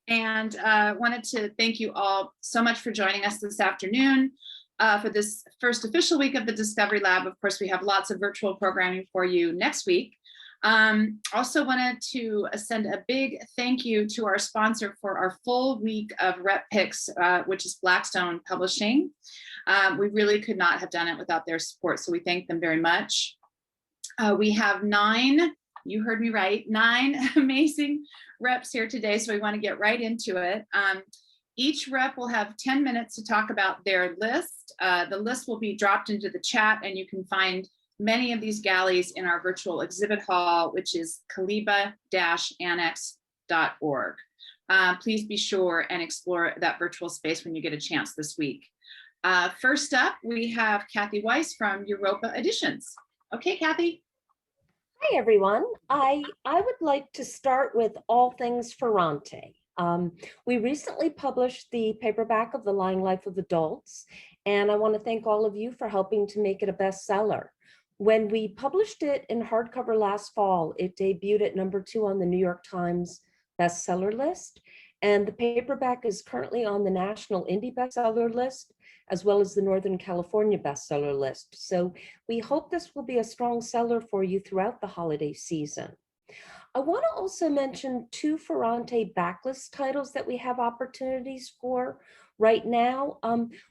And wanted to thank you all so much for joining us this afternoon for this first official week of the Discovery Lab. Of course, we have lots of virtual programming for you next week. Also wanted to send a big thank you to our sponsor for our full week of rep picks, which is Blackstone Publishing. We really could not have done it without their support, so we thank them very much. We have 9, you heard me right, 9 amazing reps here today, so we want to get right into it. Each rep will have 10 minutes to talk about their list. The list will be dropped into the chat, and you can find many of these galleys in our virtual exhibit hall, which is caliba-annex.org. Please be sure and explore that virtual space when you get a chance this week. First up, we have Kathy Weiss from Europa Editions. Okay, Kathy. Hi, everyone. I would like to start with all things Ferrante. We recently published the paperback of The Lying Life of Adults, and I want to thank all of you for helping to make it a bestseller. When we published it in hardcover last fall, it debuted at #2 on the New York Times bestseller list, and the paperback is currently on the National Indie Bestseller list, as well as the Northern California bestseller list. So we hope this will be a strong seller for you throughout the holiday season. I want to also mention 2 Ferrante backlist titles that we have opportunities for right now.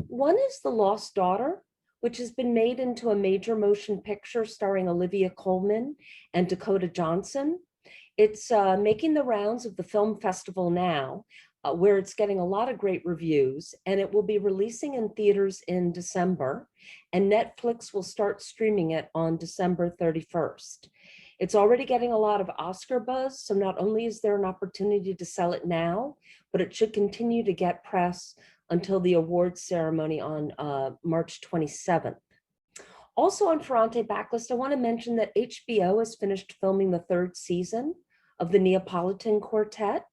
One is The Lost Daughter, which has been made into a major motion picture starring Olivia Colman and Dakota Johnson. It's making the rounds of the film festival now, where it's getting a lot of great reviews, and it will be releasing in theaters in December, and Netflix will start streaming it on December 31st. It's already getting a lot of Oscar buzz, so not only is there an opportunity to sell it now, but it should continue to get press until the awards ceremony on March 27th. Also on Ferrante backlist, I want to mention that HBO has finished filming the 3rd season of the Neapolitan Quartet.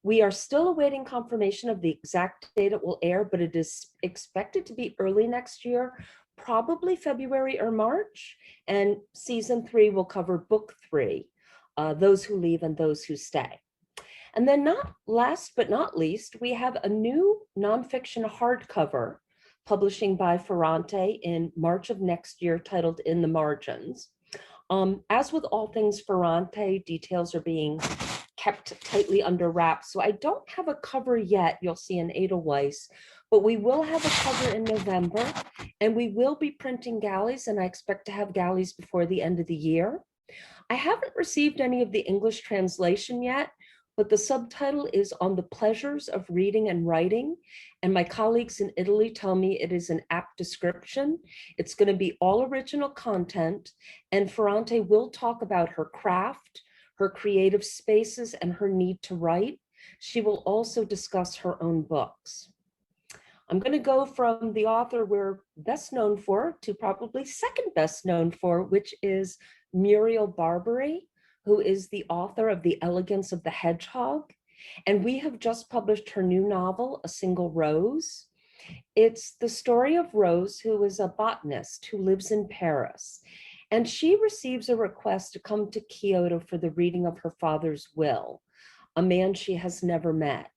We are still awaiting confirmation of the exact date it will air, but it is expected to be early next year, probably February or March, and season 3 will cover book 3, Those Who Leave and Those Who Stay. And then last but not least, we have a new nonfiction hardcover publishing by Ferrante in March of next year titled In the Margins. As with all things Ferrante, details are being kept tightly under wraps. So I don't have a cover yet, you'll see in Edelweiss, but we will have a cover in November, and we will be printing galleys, and I expect to have galleys before the end of the year. I haven't received any of the English translation yet, but the subtitle is On the Pleasures of Reading and Writing, and my colleagues in Italy tell me it is an apt description. It's going to be all original content, and Ferrante will talk about her craft, her creative spaces, and her need to write. She will also discuss her own books. I'm going to go from the author we're best known for to probably second best known for, which is Muriel Barbary, who is the author of The Elegance of the Hedgehog. And we have just published her new novel, A Single Rose. It's the story of Rose, who is a botanist who lives in Paris. And she receives a request to come to Kyoto for the reading of her father's will, a man she has never met.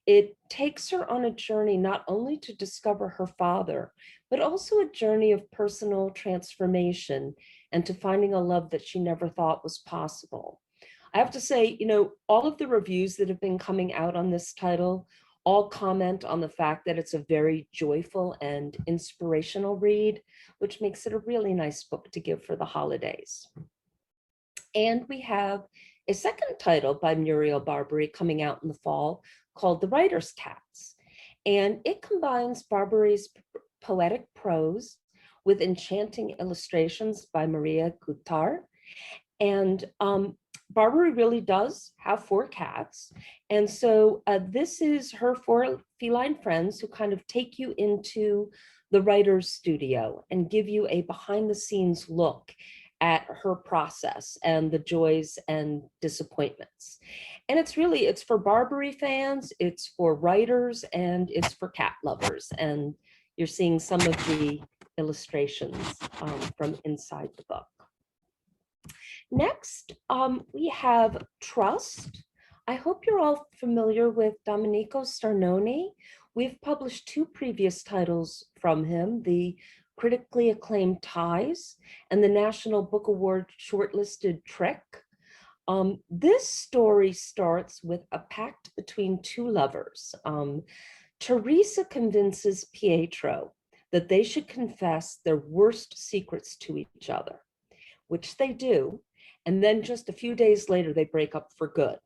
It takes her on a journey not only to discover her father, but also a journey of personal transformation and to finding a love that she never thought was possible. I have to say, all of the reviews that have been coming out on this title all comment on the fact that it's a very joyful and inspirational read, which makes it a really nice book to give for the holidays. And we have a second title by Muriel Barbary coming out in the fall called The Writer's Cats. And it combines Barbary's poetic prose with enchanting illustrations by Maria Guttard. And Barbary really does have 4 cats. And so this is her 4 feline friends who kind of take you into the writer's studio and give you a behind the scenes look at her process and the joys and disappointments. And it's for Barbary fans, it's for writers, and it's for cat lovers. And you're seeing some of the illustrations from inside the book. Next, we have Trust I hope you're all familiar with Domenico Starnoni. We've published two previous titles from him, the critically acclaimed Ties and the National Book Award shortlisted Trick. This story starts with a pact between two lovers. Teresa convinces Pietro that they should confess their worst secrets to each other, which they do. And then just a few days later, they break up for good.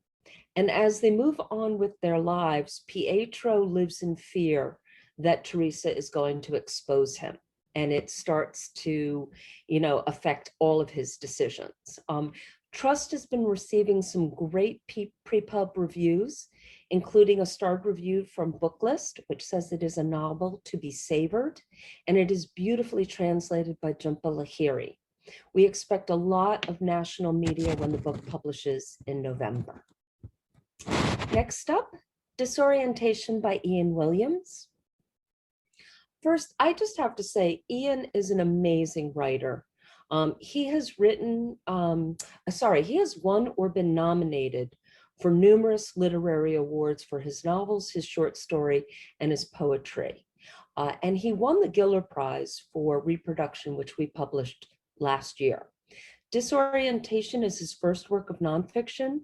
And as they move on with their lives, Pietro lives in fear that Teresa is going to expose him. And it starts to, affect all of his decisions. Trust has been receiving some great pre-pub reviews, including a starred review from Booklist, which says it is a novel to be savored, and it is beautifully translated by Jhumpa Lahiri. We expect a lot of national media when the book publishes in November. Next up, Disorientation by Ian Williams. First, I just have to say, Ian is an amazing writer. He has won or been nominated for numerous literary awards for his novels, his short story, and his poetry. And he won the Giller Prize for Reproduction, which we published last year. Disorientation is his first work of nonfiction,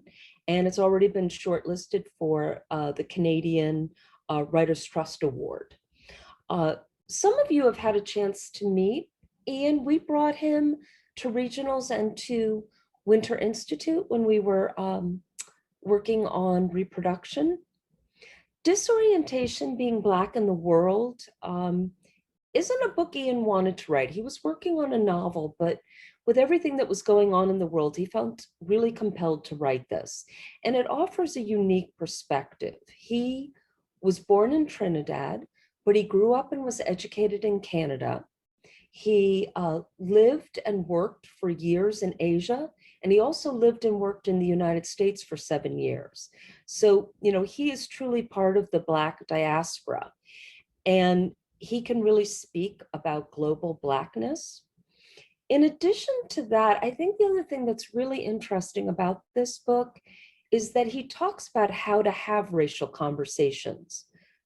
and it's already been shortlisted for the Canadian Writers' Trust Award. Some of you have had a chance to meet Ian. We brought him to regionals and to Winter Institute when we were working on reproduction. Disorientation, Being Black in the World, isn't a book Ian wanted to write. He was working on a novel, but with everything that was going on in the world, he felt really compelled to write this. And it offers a unique perspective. He was born in Trinidad, but he grew up and was educated in Canada. He lived and worked for years in Asia, and he also lived and worked in the United States for 7 years. So, he is truly part of the Black diaspora, and he can really speak about global Blackness. In addition to that, I think the other thing that's really interesting about this book is that he talks about how to have racial conversations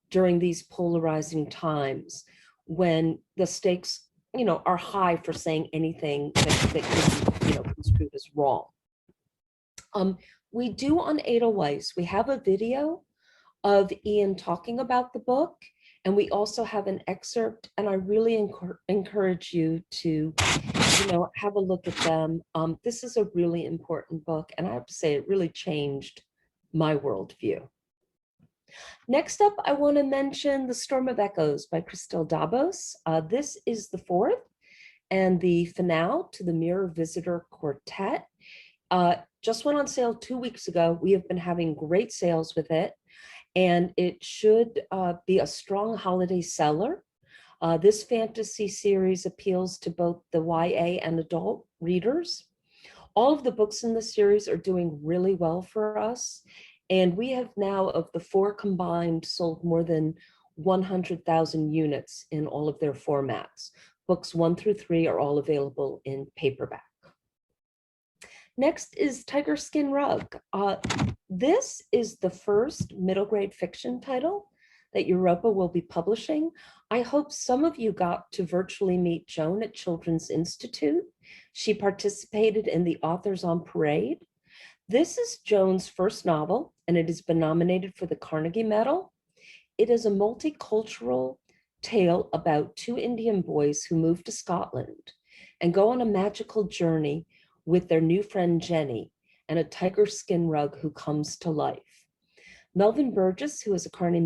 during these polarizing times when the stakes, are high for saying anything that could be, construed as wrong. We do on Edelweiss, we have a video of Ian talking about the book, and we also have an excerpt, and I really encourage you to, have a look at them. This is a really important book, and I have to say it really changed my worldview. Next up, I want to mention The Storm of Echoes by Christel Davos. This is the fourth and the finale to the Mirror Visitor Quartet. Just went on sale 2 weeks ago. We have been having great sales with it, and it should be a strong holiday seller. This fantasy series appeals to both the YA and adult readers. All of the books in the series are doing really well for us. And we have now, of the four combined, sold more than 100,000 units in all of their formats. Books 1 through 3 are all available in paperback. Next is Tiger Skin Rug. This is the first middle grade fiction title that Europa will be publishing. I hope some of you got to virtually meet Joan at Children's Institute. She participated in the Authors on Parade. This is Joan's first novel, and it has been nominated for the Carnegie Medal. It is a multicultural tale about two Indian boys who move to Scotland and go on a magical journey with their new friend Jenny and a tiger skin rug who comes to life. Melvin Burgess, who is a Carnegie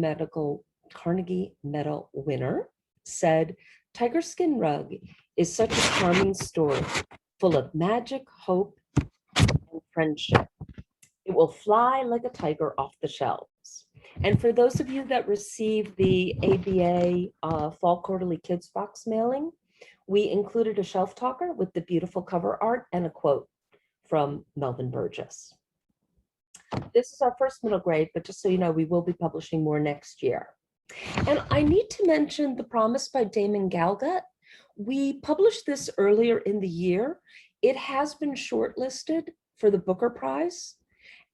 Medal winner, said, "Tiger Skin Rug is such a charming story, full of magic, hope, and friendship. It will fly like a tiger off the shelves." And for those of you that received the ABA Fall Quarterly Kids Box mailing, we included a shelf talker with the beautiful cover art and a quote from Melvin Burgess. This is our first middle grade, but just so you know, we will be publishing more next year. And I need to mention The Promise by Damon Galgut. We published this earlier in the year. It has been shortlisted for the Booker Prize.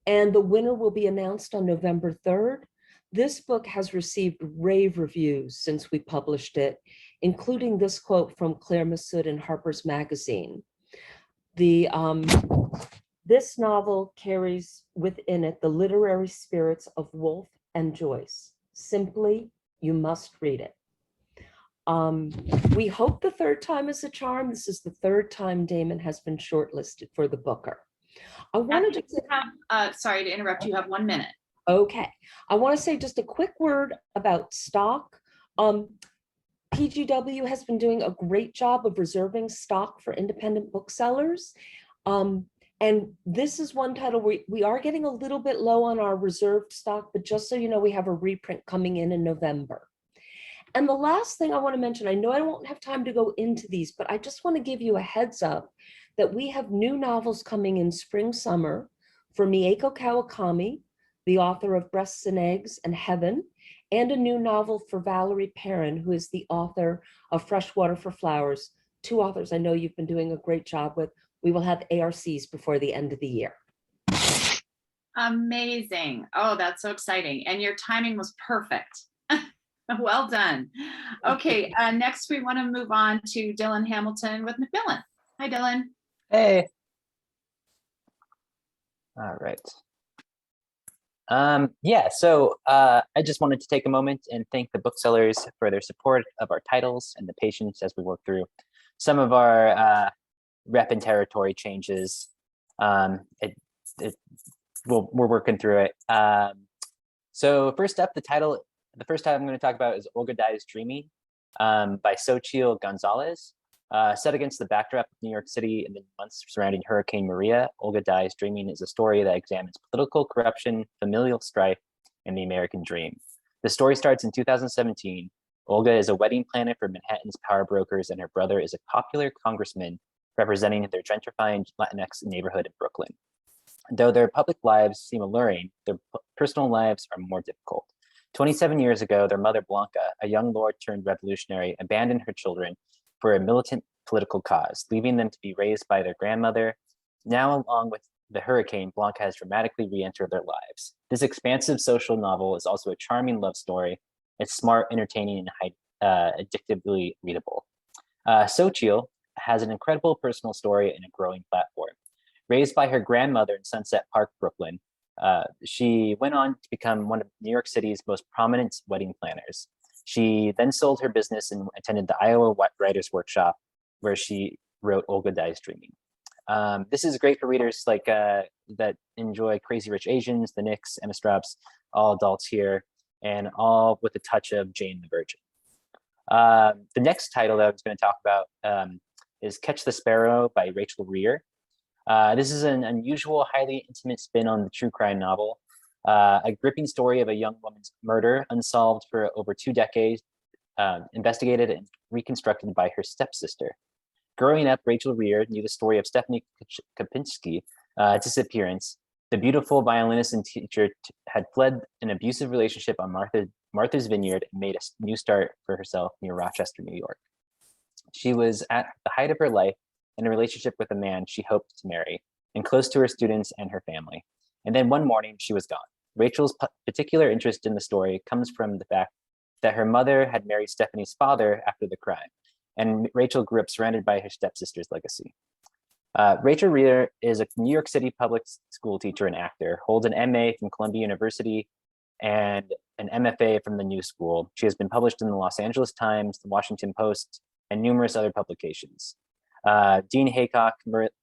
and the winner will be announced on November 3rd. This book has received rave reviews since we published it, including this quote from Claire Massoud in Harper's Magazine. This novel carries within it the literary spirits of Woolf and Joyce. Simply, you must read it. We hope the third time is a charm. This is the third time Damon has been shortlisted for the Booker. I wanted to have, sorry to interrupt, you have 1 minute. Okay, I want to say just a quick word about stock. PGW has been doing a great job of reserving stock for independent booksellers. And this is one title we are getting a little bit low on our reserved stock, but just so you know, we have a reprint coming in November. And the last thing I want to mention, I know I won't have time to go into these, but I just want to give you a heads up that we have new novels coming in spring, summer for Mieko Kawakami, the author of Breasts and Eggs and Heaven, and a new novel for Valérie Perrin, who is the author of Freshwater for Flowers. Two authors I know you've been doing a great job with. We will have ARCs before the end of the year. Amazing. Oh, that's so exciting. And your timing was perfect. Well done. Okay, next we want to move on to Dylan Hamilton with Mcmillan. Hi, Dylan. Hey. All right. Yeah, so I just wanted to take a moment and thank the booksellers for their support of our titles and the patience as we work through some of our rep and territory changes. We're working through it. So first up, the first title I'm going to talk about is Olga Dies Dreaming by Xochitl Gonzalez. Set against the backdrop of New York City in the months surrounding Hurricane Maria, Olga Dies Dreaming is a story that examines political corruption, familial strife, and the American dream. The story starts in 2017. Olga is a wedding planner for Manhattan's power brokers, and her brother is a popular congressman representing their gentrifying Latinx neighborhood in Brooklyn. Though their public lives seem alluring, their personal lives are more difficult. 27 years ago, their mother Blanca, a young lord turned revolutionary, abandoned her children for a militant political cause, leaving them to be raised by their grandmother. Now, along with the hurricane, Blanca has dramatically re-entered their lives. This expansive social novel is also a charming love story. It's smart, entertaining, and addictively readable. Xochitl has an incredible personal story and a growing platform. Raised by her grandmother in Sunset Park, Brooklyn, she went on to become one of New York City's most prominent wedding planners. She then sold her business and attended the Iowa Writers Workshop, where she wrote Olga Dies Dreaming. This is great for readers like that enjoy Crazy Rich Asians, The Knicks, Emma Straub's, all adults here, and all with a touch of Jane the Virgin. The next title that I was going to talk about is Catch the Sparrow by Rachel Rear. This is an unusual, highly intimate spin on the true crime novel. A gripping story of a young woman's murder, unsolved for over 2 decades, investigated and reconstructed by her stepsister. Growing up, Rachel Rear knew the story of Stephanie Kapinski's disappearance. The beautiful violinist and teacher had fled an abusive relationship on Martha's Vineyard and made a new start for herself near Rochester, New York. She was at the height of her life in a relationship with a man she hoped to marry, and close to her students and her family. And then one morning, she was gone. Rachel's particular interest in the story comes from the fact that her mother had married Stephanie's father after the crime, and Rachel grew up surrounded by her stepsister's legacy. Rachel Rear is a New York City public school teacher and actor, holds an MA from Columbia University and an MFA from the New School. She has been published in the Los Angeles Times, the Washington Post, and numerous other publications. Dean Haycock,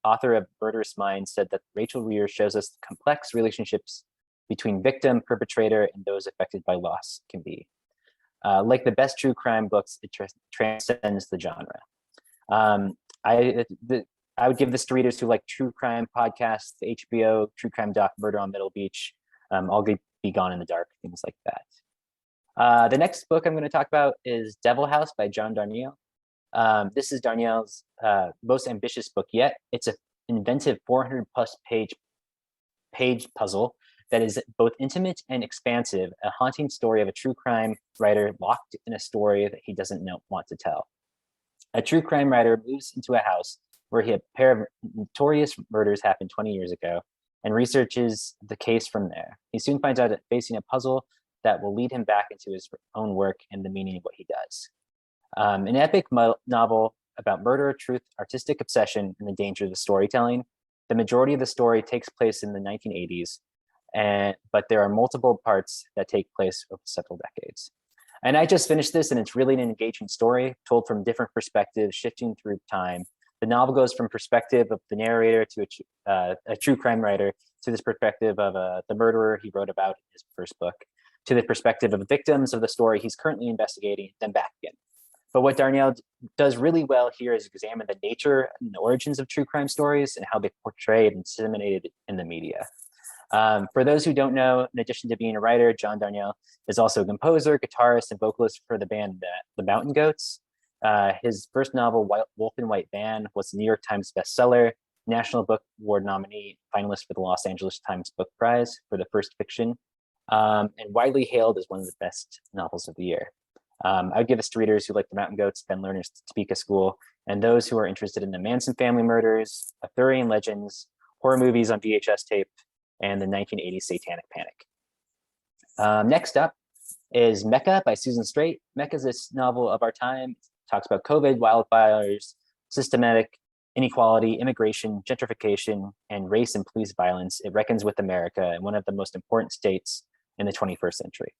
author of Murderous Minds, said that Rachel Rear shows us the complex relationships between victim, perpetrator, and those affected by loss can be. Like the best true crime books, it transcends the genre. I would give this to readers who like true crime podcasts, the HBO true crime doc Murder on Middle Beach, I'll Be Gone in the Dark, things like that. The next book I'm going to talk about is Devil House by John Darnielle. This is Darnielle's most ambitious book yet. It's an inventive 400 plus page puzzle that is both intimate and expansive, a haunting story of a true crime writer locked in a story that he doesn't want to tell. A true crime writer moves into a house where a pair of notorious murders happened 20 years ago, and researches the case from there. He soon finds out that facing a puzzle that will lead him back into his own work and the meaning of what he does. An epic novel about murder, truth, artistic obsession, and the danger of the storytelling. The majority of the story takes place in the 1980s, but there are multiple parts that take place over several decades. And I just finished this, and it's really an engaging story told from different perspectives, shifting through time. The novel goes from perspective of the narrator to a true crime writer, to this perspective of the murderer he wrote about in his first book, to the perspective of the victims of the story he's currently investigating, then back again. But what Darnell does really well here is examine the nature and the origins of true crime stories and how they portrayed and disseminated in the media. For those who don't know, in addition to being a writer, John Darnell is also a composer, guitarist, and vocalist for the band The Mountain Goats. His first novel, Wolf in White Van, was a New York Times bestseller, National Book Award nominee, finalist for the Los Angeles Times Book Prize for the first fiction, and widely hailed as one of the best novels of the year. I would give this to readers who like The Mountain Goats, Ben Lerner's Topeka School, and those who are interested in the Manson family murders, Arthurian legends, horror movies on VHS tape, and the 1980s Satanic Panic. Next up is Mecca by Susan Straight. Mecca is this novel of our time. It talks about COVID, wildfires, systematic inequality, immigration, gentrification, and race and police violence. It reckons with America and one of the most important states in the 21st century.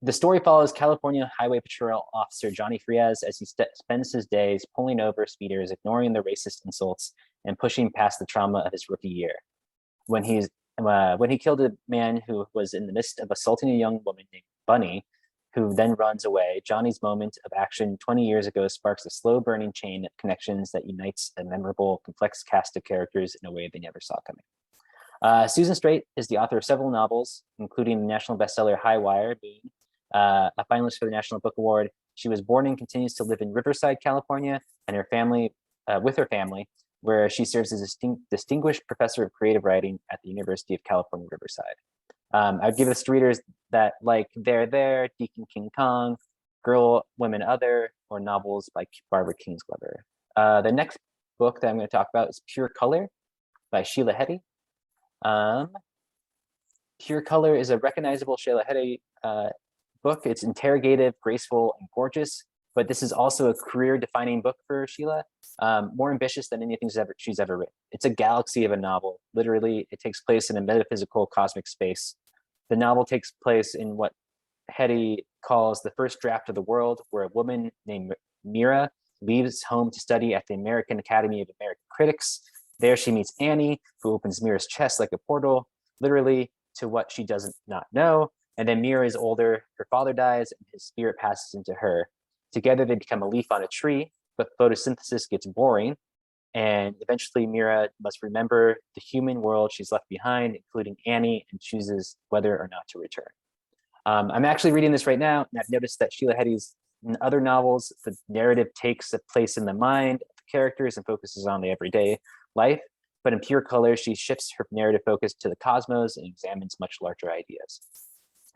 The story follows California Highway Patrol Officer Johnny Frias as he spends his days pulling over speeders, ignoring the racist insults, and pushing past the trauma of his rookie year. When he killed a man who was in the midst of assaulting a young woman named Bunny, who then runs away, Johnny's moment of action 20 years ago sparks a slow-burning chain of connections that unites a memorable, complex cast of characters in a way they never saw coming. Susan Straight is the author of several novels, including the national bestseller High Wire, being a finalist for the National Book Award. She was born and continues to live in Riverside, California, and with her family, where she serves as a distinguished professor of creative writing at the University of California, Riverside. I'd give this to readers that like There, There, Deacon King Kong, Girl, Women, Other, or novels by Barbara Kingsweber. The next book that I'm going to talk about is Pure Color by Sheila Heti. Pure Color is a recognizable Sheila Heti book. It's interrogative, graceful, and gorgeous, but this is also a career-defining book for Sheila, more ambitious than anything she's ever written. It's a galaxy of a novel. Literally, it takes place in a metaphysical cosmic space. The novel takes place in what Heti calls the first draft of the world, where a woman named Mira leaves home to study at the American Academy of American Critics. There she meets Annie, who opens Mira's chest like a portal, literally to what she doesn't not know. And then Mira is older, her father dies, and his spirit passes into her. Together they become a leaf on a tree, but photosynthesis gets boring, and eventually Mira must remember the human world she's left behind, including Annie, and chooses whether or not to return. I'm actually reading this right now, and I've noticed that Sheila Heti's in other novels, the narrative takes a place in the mind of the characters and focuses on the everyday life. But in Pure Color, she shifts her narrative focus to the cosmos and examines much larger ideas.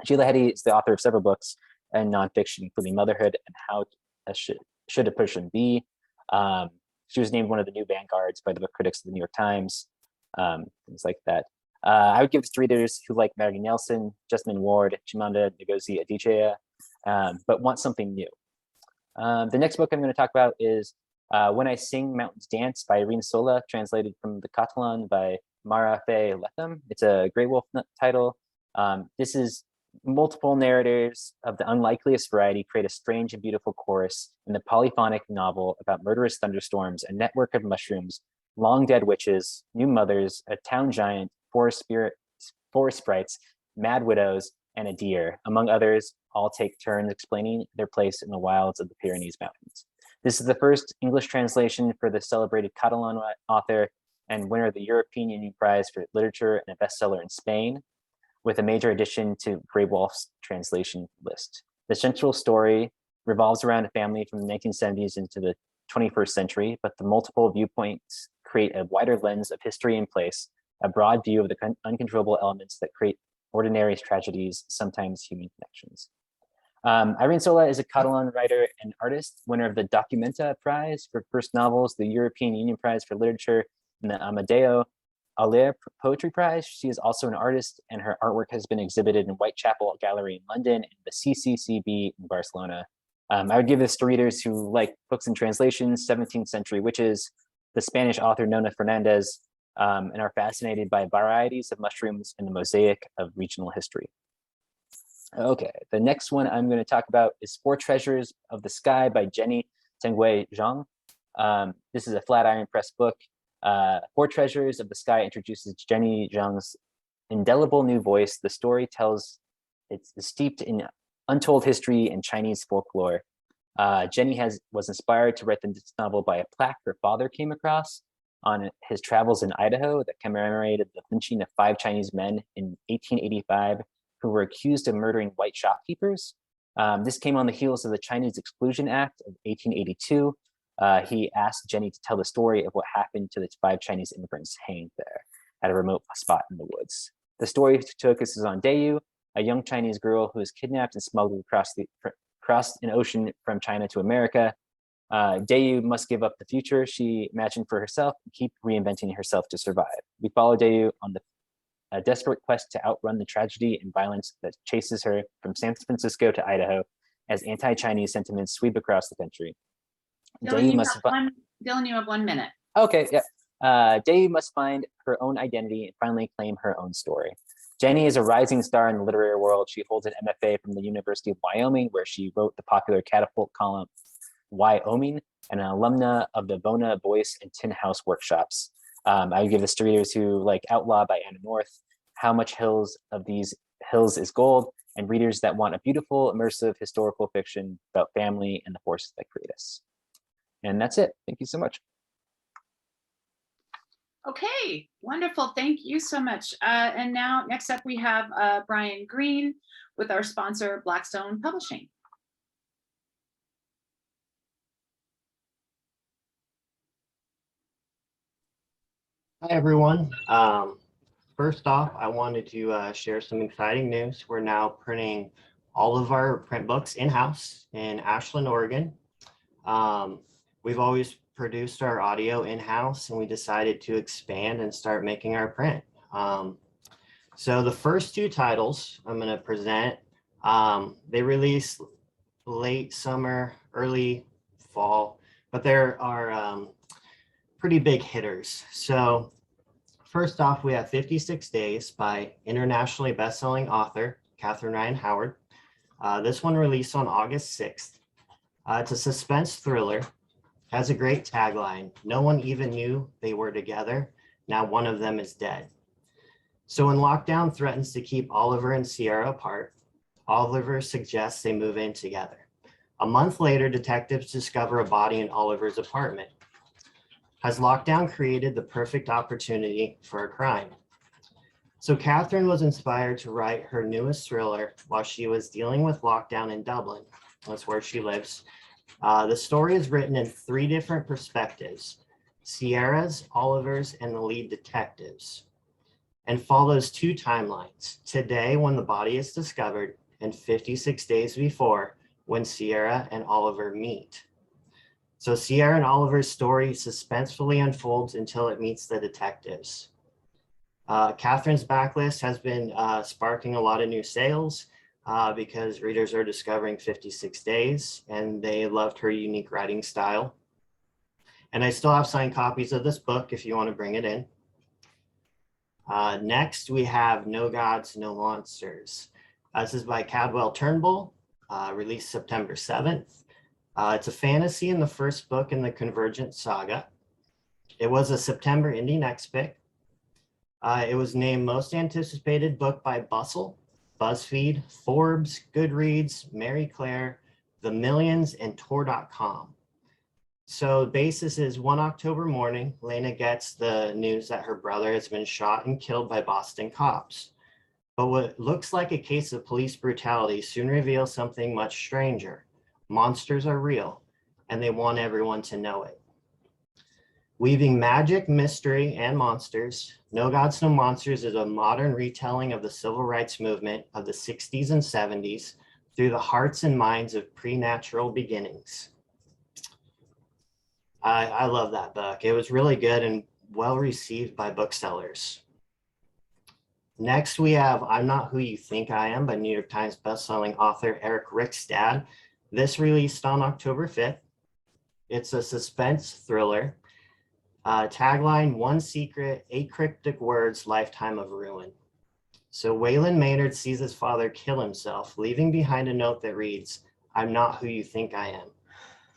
Sheila Heti is the author of several books and nonfiction, including Motherhood and How Should a Person Be. She was named one of the new vanguards by the book critics of the New York Times, things like that. I would give this to readers who like Maggie Nelson, Jessamine Ward, Chimamanda Ngozi Adichie, but want something new. The next book I'm going to talk about is When I Sing, Mountains Dance by Irene Sola, translated from the Catalan by Mara Faye Letham. It's a Grey Wolf title. This is multiple narrators of the unlikeliest variety create a strange and beautiful chorus in the polyphonic novel about murderous thunderstorms, a network of mushrooms, long dead witches, new mothers, a town giant, forest sprites, mad widows, and a deer, among others, all take turns explaining their place in the wilds of the Pyrenees Mountains. This is the first English translation for the celebrated Catalan author and winner of the European Union Prize for Literature and a bestseller in Spain, with a major addition to Grey Wolf's translation list. The central story revolves around a family from the 1970s into the 21st century, but the multiple viewpoints create a wider lens of history in place, a broad view of the uncontrollable elements that create ordinary tragedies, sometimes human connections. Irene Sola is a Catalan writer and artist, winner of the Documenta Prize for first novels, the European Union Prize for Literature, and the Amadeo Aller Poetry Prize. She is also an artist, and her artwork has been exhibited in Whitechapel Gallery in London and the CCCB in Barcelona. I would give this to readers who like books and translations, 17th century witches, the Spanish author Nona Fernandez, and are fascinated by varieties of mushrooms and the mosaic of regional history. Okay, the next one I'm going to talk about is Four Treasures of the Sky by Jenny Tengwei Zhang. This is a Flatiron Press book. Four Treasures of the Sky introduces Jenny Zhang's indelible new voice. The story tells it's steeped in untold history and Chinese folklore. Jenny was inspired to write this novel by a plaque her father came across on his travels in Idaho that commemorated the lynching of 5 Chinese men in 1885 who were accused of murdering white shopkeepers. This came on the heels of the Chinese Exclusion Act of 1882. He asked Jenny to tell the story of what happened to the 5 Chinese immigrants hanged there at a remote spot in the woods. The story focuses on Dayu, a young Chinese girl who was kidnapped and smuggled across an ocean from China to America. Dayu must give up the future she imagined for herself and keep reinventing herself to survive. We follow Dayu on a desperate quest to outrun the tragedy and violence that chases her from San Francisco to Idaho as anti-Chinese sentiments sweep across the country. Dylan, you have 1 minute. Okay, yeah. Dayu must find her own identity and finally claim her own story. Jenny is a rising star in the literary world. She holds an MFA from the University of Wyoming, where she wrote the popular catapult column Wyoming, and an alumna of the Bona Voice and Tin House workshops. I would give this to readers who like Outlaw by Anna North, How Much Hills of These Hills is Gold, and readers that want a beautiful, immersive historical fiction about family and the forces that create us. And that's it. Thank you so much. Okay, wonderful. Thank you so much. And now next up we have Bryan Green with our sponsor, Blackstone Publishing. Hi, everyone. First off, I wanted to share some exciting news. We're now printing all of our print books in-house in Ashland, Oregon. We've always produced our audio in-house, and we decided to expand and start making our print. So the first 2 titles I'm going to present, they released late summer, early fall, but there are pretty big hitters. So first off, we have 56 Days by internationally best-selling author Catherine Ryan Howard. This one released on August 6th. It's a suspense thriller. Has a great tagline. No one even knew they were together. Now one of them is dead. So when lockdown threatens to keep Oliver and Sierra apart, Oliver suggests they move in together. A month later, detectives discover a body in Oliver's apartment. Has lockdown created the perfect opportunity for a crime? So Catherine was inspired to write her newest thriller while she was dealing with lockdown in Dublin. That's where she lives. The story is written in 3 different perspectives: Sierra's, Oliver's, and the lead detective's, and follows 2 timelines: today, when the body is discovered, and 56 days before, when Sierra and Oliver meet. So Sierra and Oliver's story suspensefully unfolds until it meets the detectives. Catherine's backlist has been sparking a lot of new sales because readers are discovering 56 Days, and they loved her unique writing style. And I still have signed copies of this book if you want to bring it in. Next, we have No Gods, No Monsters. This is by Cadwell Turnbull, released September 7th. It's a fantasy in the first book in the Convergent saga. It was a September Indie Next Pick. It was named Most Anticipated Book by Bustle, BuzzFeed, Forbes, Goodreads, Mary Claire, The Millions, and Tor.com. So the basis is one October morning, Lena gets the news that her brother has been shot and killed by Boston cops. But what looks like a case of police brutality soon reveals something much stranger. Monsters are real, and they want everyone to know it. Weaving magic, mystery, and monsters, No Gods, No Monsters is a modern retelling of the civil rights movement of the 60s and 70s through the hearts and minds of pre-natural beginnings. I love that book. It was really good, and well received by booksellers. Next, we have I'm Not Who You Think I Am by New York Times bestselling author Eric Rickstad. This released on October 5th. It's a suspense thriller. Tagline, one secret, 8 cryptic words, lifetime of ruin. So Wayland Maynard sees his father kill himself, leaving behind a note that reads, I'm not who you think I am.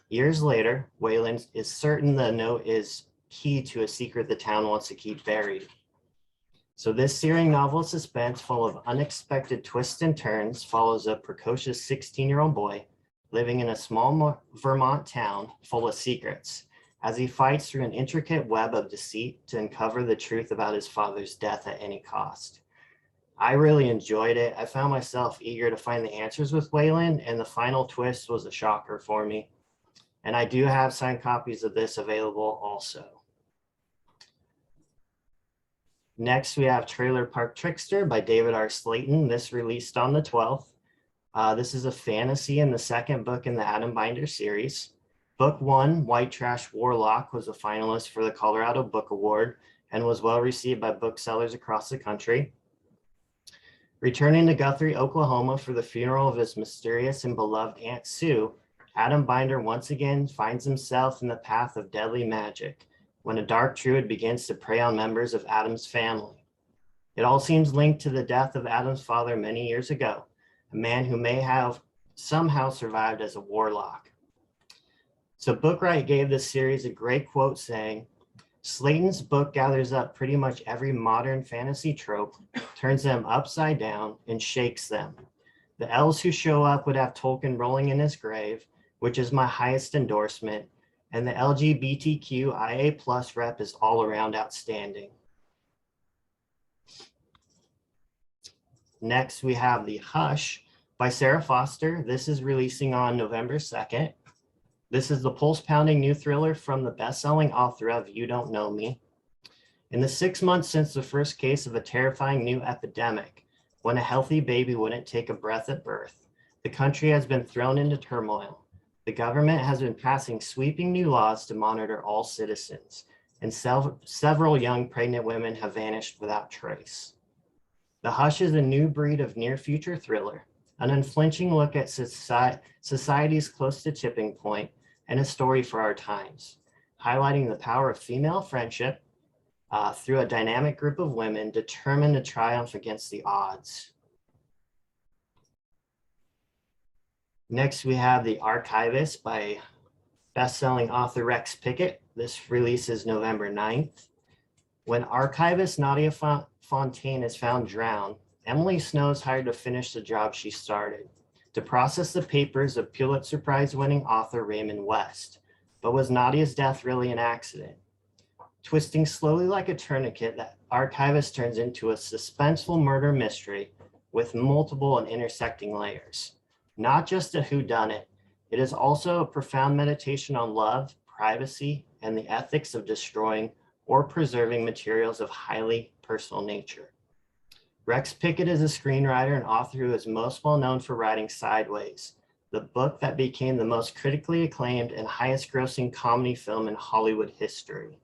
Years later, Wayland is certain the note is key to a secret the town wants to keep buried. So this searing novel suspense full of unexpected twists and turns follows a precocious 16-year-old boy living in a small Vermont town full of secrets as he fights through an intricate web of deceit to uncover the truth about his father's death at any cost. I really enjoyed it. I found myself eager to find the answers with Wayland, and the final twist was a shocker for me. And I do have signed copies of this available also. Next, we have Trailer Park Trickster by David R. Slayton. This released on the 12th. This is a fantasy and the second book in the Adam Binder series. Book 1, White Trash Warlock, was a finalist for the Colorado Book Award and was well received by booksellers across the country. Returning to Guthrie, Oklahoma for the funeral of his mysterious and beloved Aunt Sue, Adam Binder once again finds himself in the path of deadly magic when a dark druid begins to prey on members of Adam's family. It all seems linked to the death of Adam's father many years ago, a man who may have somehow survived as a warlock. So Bookright gave this series a great quote saying, Slayton's book gathers up pretty much every modern fantasy trope, turns them upside down, and shakes them. The elves who show up would have Tolkien rolling in his grave, which is my highest endorsement, and the LGBTQIA+ rep is all around outstanding. Next, we have The Hush by Sarah Foster. This is releasing on November 2nd. This is the pulse-pounding new thriller from the best-selling author of You Don't Know Me. In the 6 months since the first case of a terrifying new epidemic, when a healthy baby wouldn't take a breath at birth, the country has been thrown into turmoil. The government has been passing sweeping new laws to monitor all citizens, and several young pregnant women have vanished without trace. The Hush is a new breed of near-future thriller, an unflinching look at society's close to tipping point, and a story for our times, highlighting the power of female friendship through a dynamic group of women determined to triumph against the odds. Next, we have The Archivist by best-selling author Rex Pickett. This releases November 9th. When archivist Nadia Fontaine is found drowned, Emily Snow is hired to finish the job she started, to process the papers of Pulitzer Prize-winning author Raymond West. But was Nadia's death really an accident? Twisting slowly like a tourniquet, the archivist turns into a suspenseful murder mystery with multiple and intersecting layers. Not just a whodunit, it is also a profound meditation on love, privacy, and the ethics of destroying or preserving materials of highly personal nature. Rex Pickett is a screenwriter and author who is most well known for writing Sideways, the book that became the most critically acclaimed and highest grossing comedy film in Hollywood history.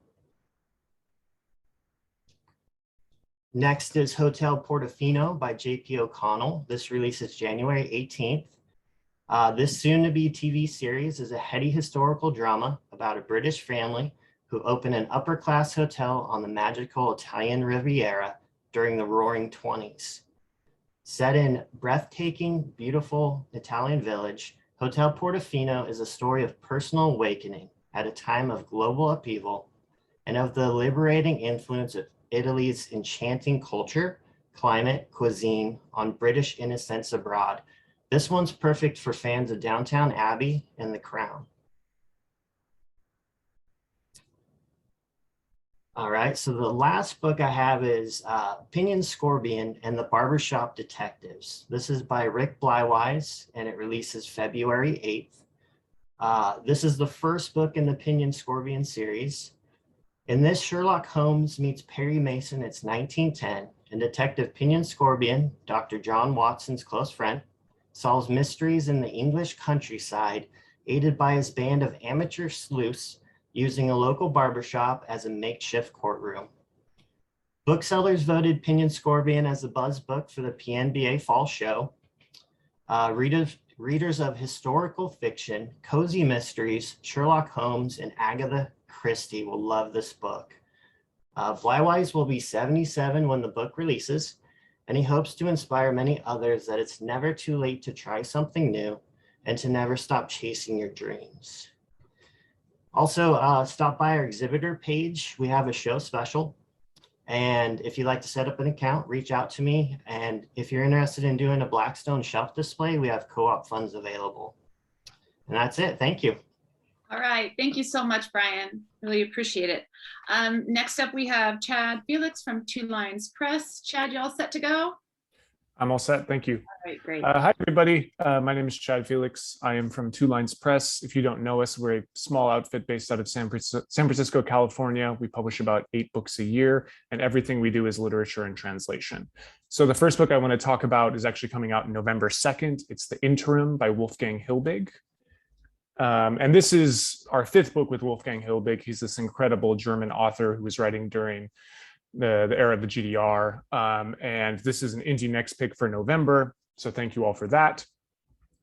Next is Hotel Portofino by J.P. O'Connell. This releases January 18th. This soon-to-be TV series is a heady historical drama about a British family who open an upper-class hotel on the magical Italian Riviera during the Roaring '20s. Set in breathtaking, beautiful Italian village, Hotel Portofino is a story of personal awakening at a time of global upheaval and of the liberating influence of Italy's enchanting culture, climate, cuisine on British innocents abroad. This one's perfect for fans of Downton Abbey and The Crown. All right, so the last book I have is Pinion Scorpion and the Barbershop Detectives. This is by Rick Bleiweiss, and it releases February 8th. This is the first book in the Pinion Scorpion series. In this, Sherlock Holmes meets Perry Mason. It's 1910, and Detective Pinion Scorpion, Dr. John Watson's close friend, solves mysteries in the English countryside, aided by his band of amateur sleuths, using a local barbershop as a makeshift courtroom. Booksellers voted Pinion Scorpion as the buzz book for the PNBA Fall Show. Readers of historical fiction, cozy mysteries, Sherlock Holmes, and Agatha Christie will love this book. Weiss will be 77 when the book releases, and he hopes to inspire many others that it's never too late to try something new and to never stop chasing your dreams. Also, stop by our exhibitor page. We have a show special. And if you'd like to set up an account, reach out to me. And if you're interested in doing a Blackstone shelf display, we have co-op funds available. And that's it. Thank you. All right. Thank you so much, Brian. Really appreciate it. Next up, we have Chad Felix from Two Lines Press. Chad, you all set to go? I'm all set. Thank you. All right, great. Hi, everybody. My name is Chad Felix. I am from Two Lines Press. If you don't know us, we're a small outfit based out of San Francisco, California. We publish about 8 books a year, and everything we do is literature and translation. So the first book I want to talk about is actually coming out November 2nd. It's The Interim by Wolfgang Hilbig. And this is our 5th book with Wolfgang Hilbig. He's this incredible German author who was writing during the era of the GDR. And this is an indie next pick for November. So thank you all for that.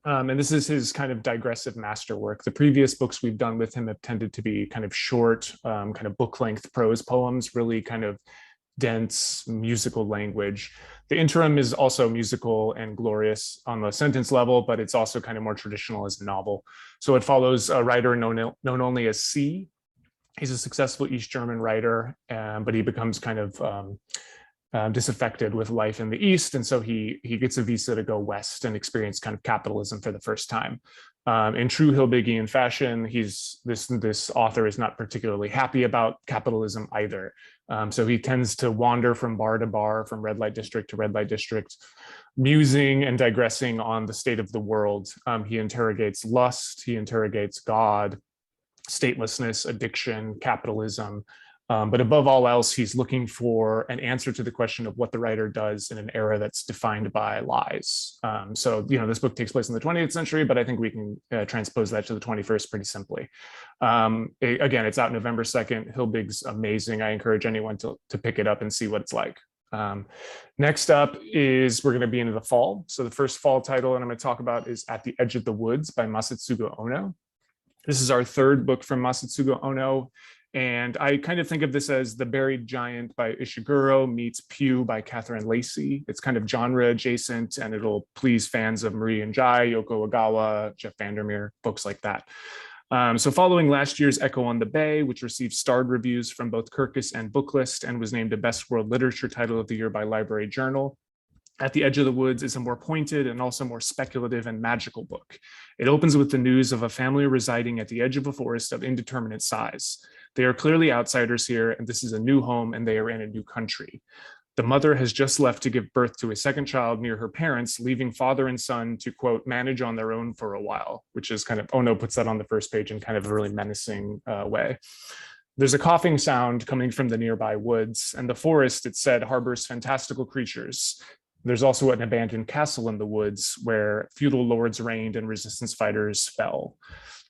And this is his kind of digressive masterwork. The previous books we've done with him have tended to be kind of short, kind of book-length prose poems, really kind of dense musical language. The Interim is also musical and glorious on the sentence level, but it's also kind of more traditional as a novel. So it follows a writer known only as C. He's a successful East German writer, but he becomes kind of disaffected with life in the East. And so he gets a visa to go West and experience kind of capitalism for the first time. In true Hilbigian fashion, this author is not particularly happy about capitalism either. So he tends to wander from bar to bar, from red light district to red light district, musing and digressing on the state of the world. He interrogates lust, he interrogates God, statelessness, addiction, capitalism. But above all else, he's looking for an answer to the question of what the writer does in an era that's defined by lies. So, this book takes place in the 20th century, but I think we can transpose that to the 21st pretty simply. Again, it's out November 2nd. Hilbig's amazing. I encourage anyone to pick it up and see what it's like. Next up is we're going to be into the fall. So the first fall title that I'm going to talk about is At the Edge of the Woods by Masatsugu Ono. This is our 3rd book from Masatsugu Ono. And I kind of think of this as The Buried Giant by Ishiguro meets Pew by Catherine Lacey. It's kind of genre adjacent, and it'll please fans of Marie and Jai, Yoko Ogawa, Jeff Vandermeer, books like that. So following last year's Echo on the Bay, which received starred reviews from both Kirkus and Booklist and was named a Best World Literature Title of the Year by Library Journal, At the Edge of the Woods is a more pointed and also more speculative and magical book. It opens with the news of a family residing at the edge of a forest of indeterminate size. They are clearly outsiders here, and this is a new home, and they are in a new country. The mother has just left to give birth to a 2nd child near her parents, leaving father and son to, quote, manage on their own for a while, which is kind of, Ono puts that on the first page in kind of a really menacing way. There's a coughing sound coming from the nearby woods, and the forest, it said, harbors fantastical creatures. There's also an abandoned castle in the woods where feudal lords reigned and resistance fighters fell.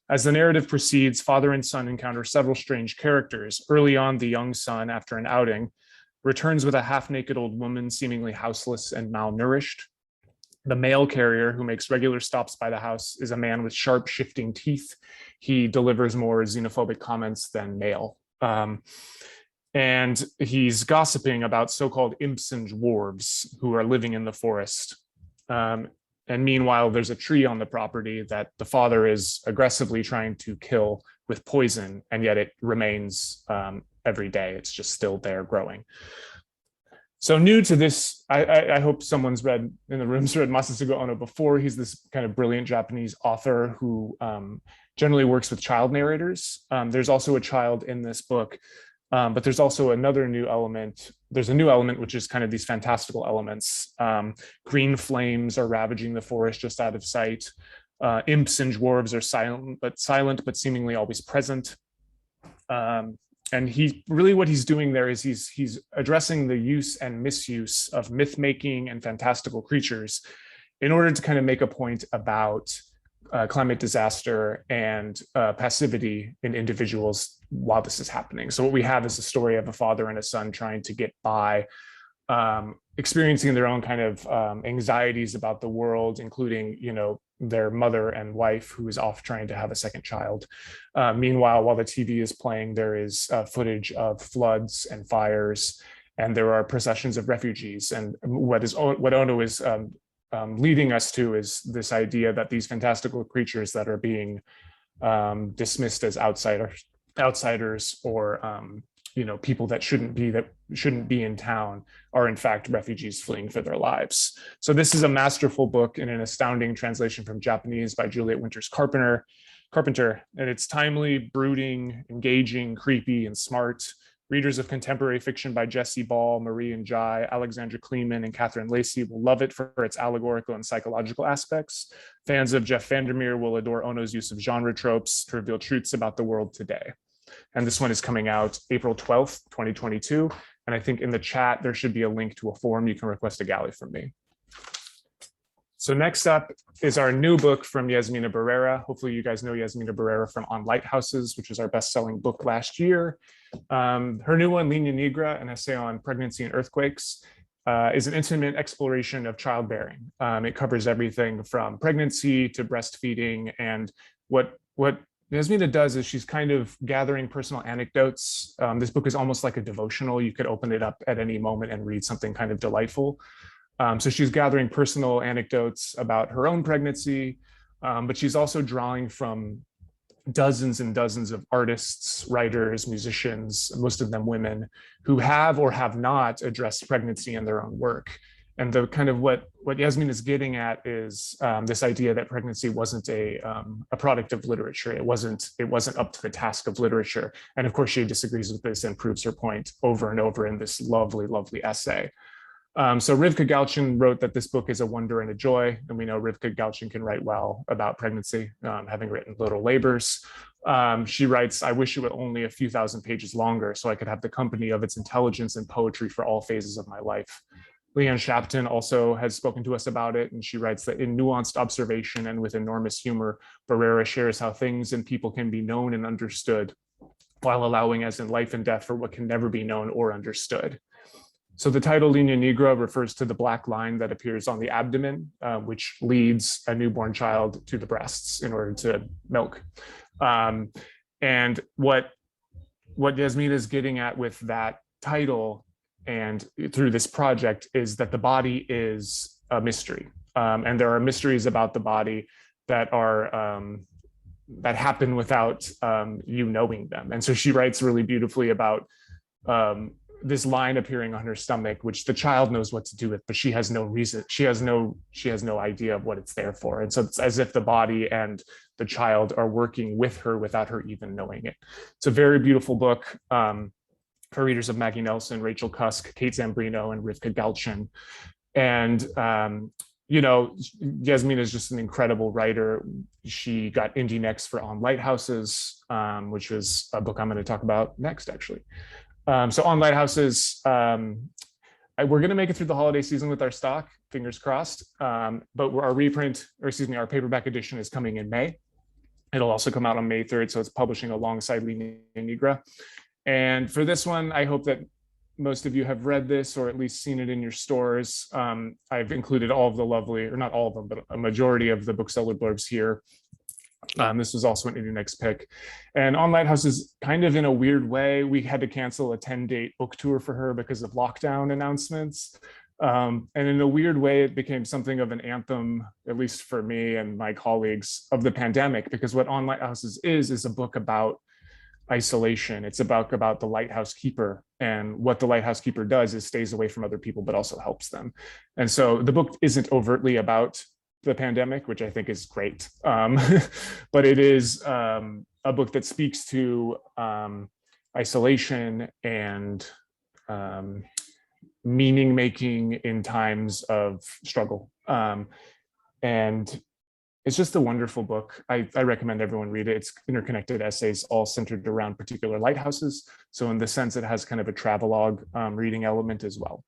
As the narrative proceeds, father and son encounter several strange characters. Early on, the young son, after an outing, returns with a half-naked old woman, seemingly houseless and malnourished. The mail carrier, who makes regular stops by the house, is a man with sharp, shifting teeth. He delivers more xenophobic comments than mail. And he's gossiping about so-called imps and dwarves who are living in the forest. And meanwhile, there's a tree on the property that the father is aggressively trying to kill with poison, and yet it remains every day. It's just still there growing. So new to this, I hope someone's read in the room's read Masatsugu Ono before. He's this kind of brilliant Japanese author who generally works with child narrators. There's also a child in this book. But there's also another new element. There's a new element, which is kind of these fantastical elements. Green flames are ravaging the forest just out of sight. Imps and dwarves are silent, but seemingly always present. And what he's doing there is he's addressing the use and misuse of myth making and fantastical creatures in order to kind of make a point about climate disaster and passivity in individuals while this is happening. So what we have is a story of a father and a son trying to get by, experiencing their own kind of anxieties about the world, including, their mother and wife who is off trying to have a second child. Meanwhile, while the TV is playing, there is footage of floods and fires, and there are processions of refugees. And what Ono is leading us to is this idea that these fantastical creatures that are being dismissed as outsiders or people that shouldn't be in town are in fact refugees fleeing for their lives. So this is a masterful book in an astounding translation from Japanese by Juliet Winters Carpenter, and it's timely, brooding, engaging, creepy, and smart. Readers of contemporary fiction by Jesse Ball, Marie and Jai, Alexandra Kleeman, and Catherine Lacey will love it for its allegorical and psychological aspects. Fans of Jeff Vandermeer will adore Ono's use of genre tropes to reveal truths about the world today. And this one is coming out April 12th, 2022. And I think in the chat, there should be a link to a form you can request a galley from me. So next up is our new book from Yasmina Barrera. Hopefully you guys know Yasmina Barrera from On Lighthouses, which was our best-selling book last year. Her new one, Lena Negro, an essay on pregnancy and earthquakes, is an intimate exploration of childbearing. It covers everything from pregnancy to breastfeeding. And what Yasmina does is she's kind of gathering personal anecdotes. This book is almost like a devotional. You could open it up at any moment and read something kind of delightful. So she's gathering personal anecdotes about her own pregnancy, but she's also drawing from dozens and dozens of artists, writers, musicians, most of them women, who have or have not addressed pregnancy in their own work. And the kind of what Yasmin is getting at is this idea that pregnancy wasn't a product of literature. It wasn't up to the task of literature. And of course, she disagrees with this and proves her point over and over in this lovely, lovely essay. So Rivka Galchen wrote that this book is a wonder and a joy. And we know Rivka Galchen can write well about pregnancy, having written Little Labors. She writes, I wish it were only a few thousand pages longer so I could have the company of its intelligence and poetry for all phases of my life. Leanne Shapton also has spoken to us about it, and she writes that in nuanced observation and with enormous humor, Barrera shares how things and people can be known and understood, while allowing, as in life and death, for what can never be known or understood. So the title Lena Negro refers to the black line that appears on the abdomen, which leads a newborn child to the breasts in order to milk. And what Yasmina is getting at with that title and through this project is that the body is a mystery. And there are mysteries about the body that are that happen without you knowing them. And so she writes really beautifully about this line appearing on her stomach, which the child knows what to do with, but she has no reason. She has no idea of what it's there for. And so it's as if the body and the child are working with her without her even knowing it. It's a very beautiful book. For readers of Maggie Nelson, Rachel Cusk, Kate Zambrino, and Rivka Galchen. And, Yasmina is just an incredible writer. She got Indie Next for On Lighthouses, which is a book I'm going to talk about next, actually. So On Lighthouses, we're going to make it through the holiday season with our stock, fingers crossed. But our paperback edition is coming in May. It'll also come out on May 3rd, so it's publishing alongside Lena Negro. And for this one, I hope that most of you have read this or at least seen it in your stores. I've included all of the lovely, or not all of them, but a majority of the bookseller blurbs here. This was also an Indie Next pick. And On Lighthouses, kind of in a weird way, we had to cancel a 10-date book tour for her because of lockdown announcements. And in a weird way, it became something of an anthem, at least for me and my colleagues, of the pandemic, because what On Lighthouses is a book about isolation. It's about the lighthouse keeper, and what the lighthouse keeper does is stays away from other people but also helps them. And so the book isn't overtly about the pandemic, which I think is great, but it is a book that speaks to isolation and meaning making in times of struggle. And it's just a wonderful book. I recommend everyone read it. It's interconnected essays all centered around particular lighthouses. So in the sense, it has kind of a travelogue reading element as well.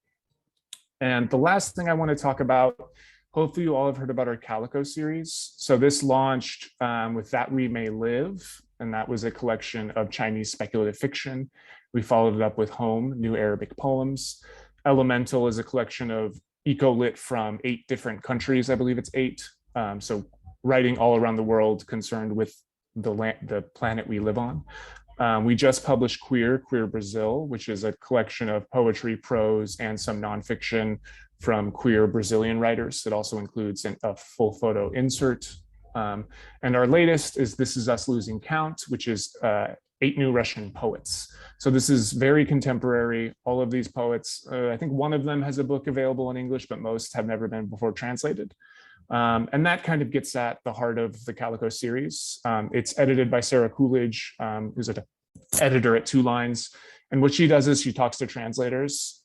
And the last thing I want to talk about Hopefully you all have heard about our Calico series. So this launched with That We May Live, and that was a collection of Chinese speculative fiction. We followed it up with Home, New Arabic Poems. Elemental is a collection of eco-lit from 8 different countries, I believe it's 8. So writing all around the world concerned with the planet we live on. We just published Queer Brazil, which is a collection of poetry, prose, and some nonfiction from queer Brazilian writers. It also includes a full photo insert. And our latest is This Is Us Losing Count, which is 8 new Russian poets. So this is very contemporary. All of these poets, I think one of them has a book available in English, but most have never been before translated. And that kind of gets at the heart of the Calico series. It's edited by Sarah Coolidge, who's an editor at 2 Lines. And what she does is she talks to translators.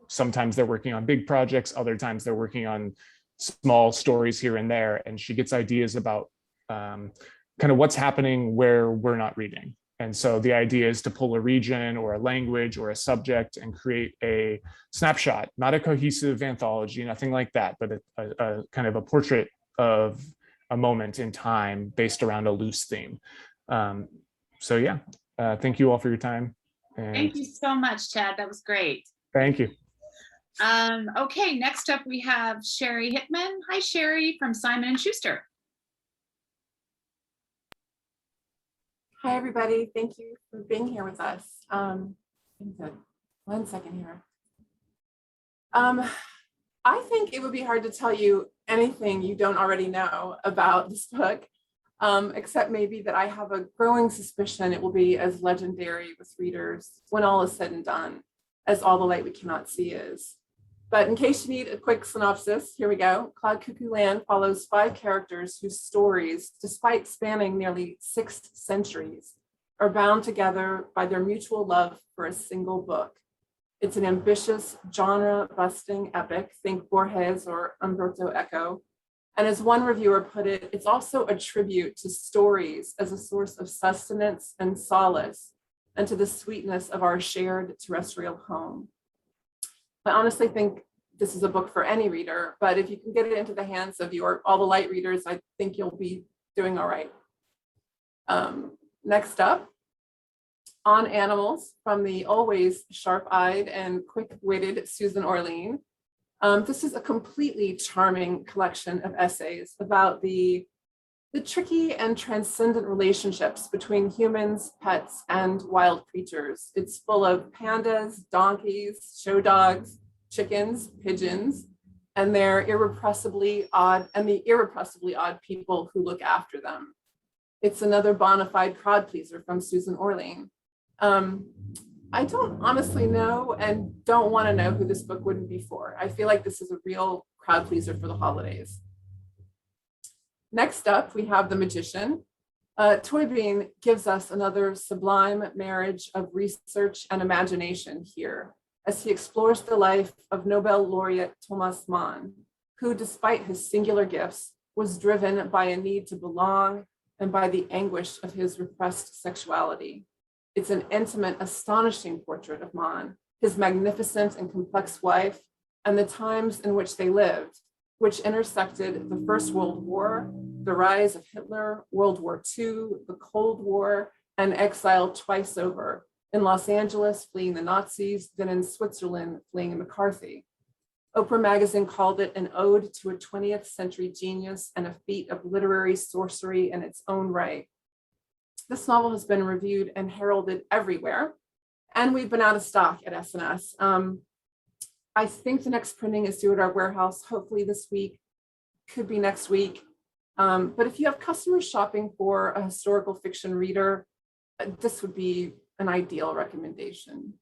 Sometimes they're working on big projects, other times they're working on small stories here and there. And she gets ideas about kind of what's happening where we're not reading. And so the idea is to pull a region or a language or a subject and create a snapshot, not a cohesive anthology, nothing like that, but a kind of a portrait of a moment in time based around a loose theme. So yeah, thank you all for your time. And Thank you so much, Chad. That was great. thank you. Okay, next up we have Sherry Hickman. Hi, Sherry from Simon & Schuster. Hi, everybody. Thank you for being here with us. One second here. I think it would be hard to tell you anything you don't already know about this book, except maybe that I have a growing suspicion it will be as legendary with readers when all is said and done as All the Light We Cannot See is. But in case you need a quick synopsis, here we go. Cloud Cuckoo Land follows 5 characters whose stories, despite spanning nearly 6 centuries, are bound together by their mutual love for a single book. It's an ambitious, genre-busting epic, think Borges or Umberto Eco. And as one reviewer put it, it's also a tribute to stories as a source of sustenance and solace, and to the sweetness of our shared terrestrial home. I honestly think this is a book for any reader, but if you can get it into the hands of your All the Light readers, I think you'll be doing all right. Next up, On Animals from the always sharp-eyed and quick-witted Susan Orlean. This is a completely charming collection of essays about the tricky and transcendent relationships between humans, pets, and wild creatures. It's full of pandas, donkeys, show dogs, chickens, pigeons, and their irrepressibly odd people who look after them. It's another bona fide crowd pleaser from Susan Orlean. I don't honestly know and don't want to know who this book would be for. I feel like this is a real crowd pleaser for the holidays. Next up, we have The Magician. Toybin gives us another sublime marriage of research and imagination here, as he explores the life of Nobel laureate Thomas Mann, who, despite his singular gifts, was driven by a need to belong and by the anguish of his repressed sexuality. It's an intimate, astonishing portrait of Mann, his magnificent and complex wife, and the times in which they lived, which intersected the First World War, the rise of Hitler, World War II, the Cold War, and exile twice over, in Los Angeles fleeing the Nazis, then in Switzerland fleeing McCarthy. Oprah magazine called it an ode to a 20th century genius and a feat of literary sorcery in its own right. This novel has been reviewed and heralded everywhere, and we've been out of stock at S&S. I think the next printing is due at our warehouse, hopefully this week, could be next week. But if you have customers shopping for a historical fiction reader, this would be an ideal recommendation.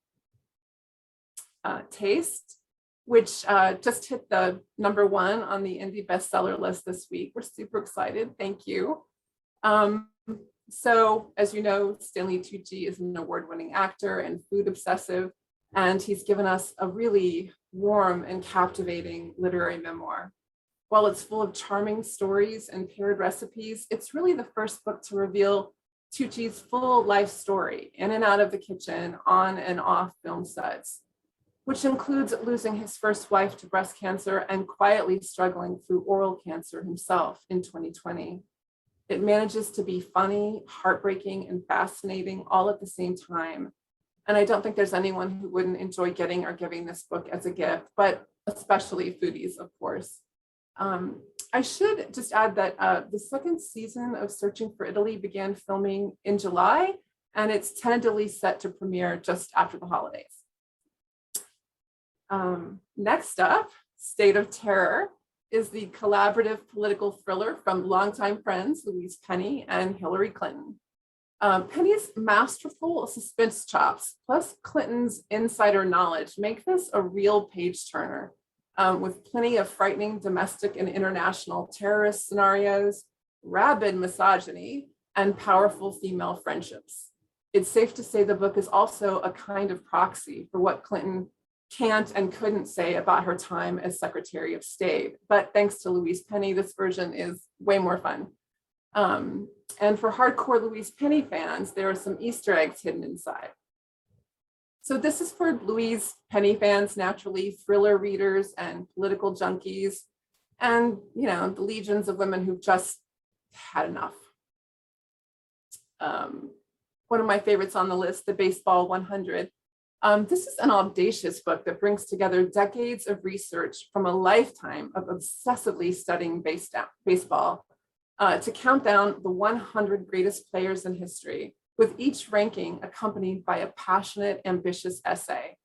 Taste, which just hit the #1 on the indie bestseller list this week. We're super excited, thank you. So as you know, Stanley Tucci is an award-winning actor and food obsessive, and he's given us a really warm and captivating literary memoir. While it's full of charming stories and paired recipes, it's really the first book to reveal Tucci's full life story, in and out of the kitchen, on and off film sets. which includes losing his first wife to breast cancer and quietly struggling through oral cancer himself in 2020. It manages to be funny, heartbreaking, and fascinating all at the same time. And I don't think there's anyone who wouldn't enjoy getting or giving this book as a gift, but especially foodies, of course. I should just add that the second season of Searching for Italy began filming in July, and it's tentatively set to premiere just after the holidays. Next up, State of Terror is the collaborative political thriller from longtime friends Louise Penny and Hillary Clinton. Penny's masterful suspense chops plus Clinton's insider knowledge make this a real page turner, with plenty of frightening domestic and international terrorist scenarios, rabid misogyny, and powerful female friendships. It's safe to say the book is also a kind of proxy for what Clinton can't and couldn't say about her time as Secretary of State. But thanks to Louise Penny, this version is way more fun. And for hardcore Louise Penny fans, there are some Easter eggs hidden inside. So this is for Louise Penny fans, naturally, thriller readers and political junkies, and the legions of women who've just had enough. One of my favorites on the list, the Baseball 100. This is an audacious book that brings together decades of research from a lifetime of obsessively studying baseball to count down the 100 greatest players in history, with each ranking accompanied by a passionate, ambitious essay.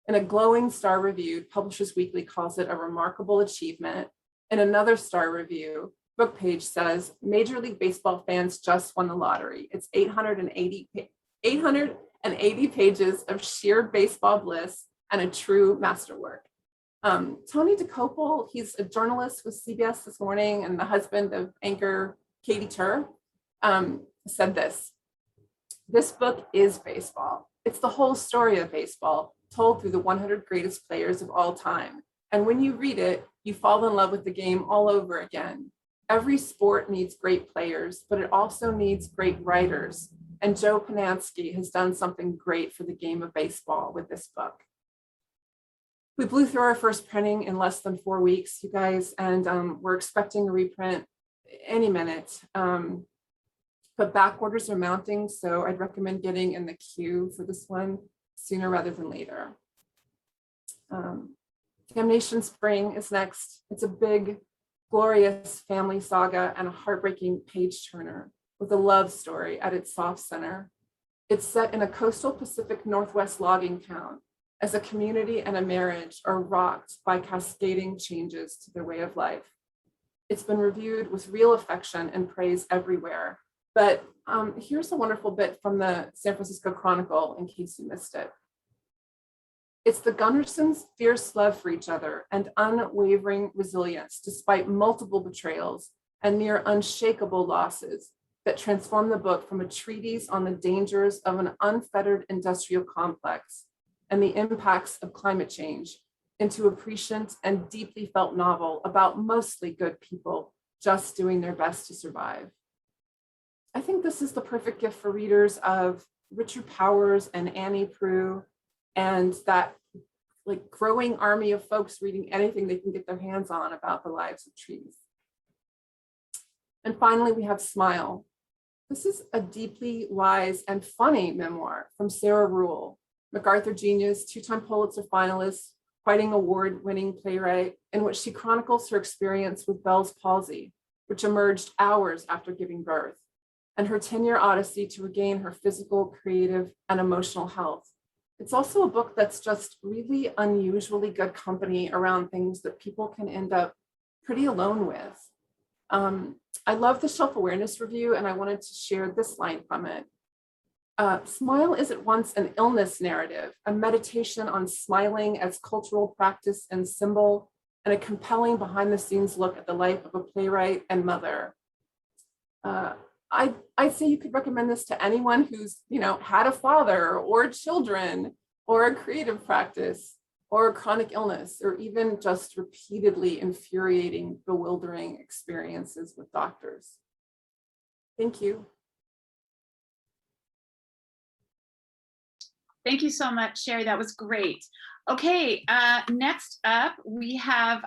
In a glowing star review, Publishers Weekly calls it a remarkable achievement. In another star review, Book Page says, Major League Baseball fans just won the lottery. It's 880 pages of sheer baseball bliss and a true masterwork. Tony DeCopel, he's a journalist with CBS This Morning and the husband of anchor Katie Tur, said this. This book is baseball. It's the whole story of baseball told through the 100 greatest players of all time. And when you read it, you fall in love with the game all over again. Every sport needs great players, but it also needs great writers. And Joe Panansky has done something great for the game of baseball with this book. We blew through our first printing in less than 4 weeks, you guys, and we're expecting a reprint any minute. But back orders are mounting, so I'd recommend getting in the queue for this one sooner rather than later. Damnation Spring is next. It's a big, glorious family saga and a heartbreaking page turner with a love story at its soft center. It's set in a coastal Pacific Northwest logging town as a community and a marriage are rocked by cascading changes to their way of life. It's been reviewed with real affection and praise everywhere. But here's a wonderful bit from the San Francisco Chronicle in case you missed it. It's the Gunnarsons' fierce love for each other and unwavering resilience despite multiple betrayals and near unshakable losses that transform the book from a treatise on the dangers of an unfettered industrial complex and the impacts of climate change into a prescient and deeply felt novel about mostly good people just doing their best to survive. I think this is the perfect gift for readers of Richard Powers and Annie Proulx and that growing army of folks reading anything they can get their hands on about the lives of trees. And finally, we have Smile. This is a deeply wise and funny memoir from Sarah Ruhl, MacArthur Genius, two-time Pulitzer finalist, Whiting Award-winning playwright, in which she chronicles her experience with Bell's palsy, which emerged hours after giving birth, and her 10-year odyssey to regain her physical, creative, and emotional health. It's also a book that's just really unusually good company around things that people can end up pretty alone with. I love the self-awareness review, and I wanted to share this line from it. Smile is at once an illness narrative, a meditation on smiling as cultural practice and symbol, and a compelling behind-the-scenes look at the life of a playwright and mother. I'd say you could recommend this to anyone who's, had a father or children or a creative practice or a chronic illness, or even just repeatedly infuriating, bewildering experiences with doctors. Thank you. Thank you so much, Sherry. That was great. Okay, next up, we have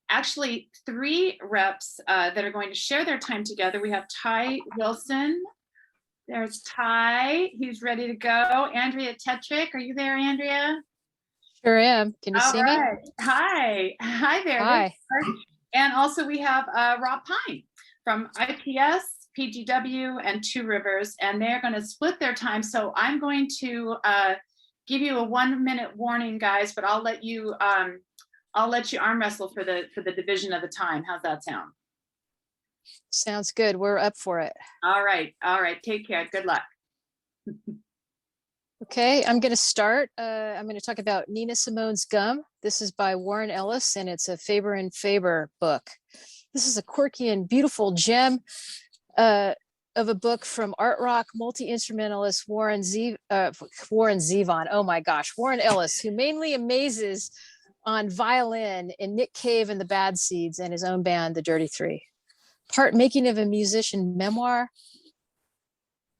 actually 3 reps that are going to share their time together. We have Ty Wilson. There's Ty, he's ready to go. Andrea Tetrick, are you there, Andrea? Sure am. Can you see me? Hi. Hi there. Hi. And also we have Rob Pine from IPS, PGW, and Two Rivers, and they're going to split their time. So I'm going to give you a 1-minute warning, guys, but I'll let you arm wrestle for the division of the time. How's that sound? Sounds good. We're up for it. All right. Take care. Good luck. Okay, I'm going to start. I'm going to talk about Nina Simone's Gum. This is by Warren Ellis, and it's a Faber and Faber book. This is a quirky and beautiful gem of a book from art rock multi-instrumentalist Warren Zevon. Oh my gosh, Warren Ellis, who mainly amazes on violin in Nick Cave and the Bad Seeds and his own band, the Dirty Three. Part making of a musician memoir,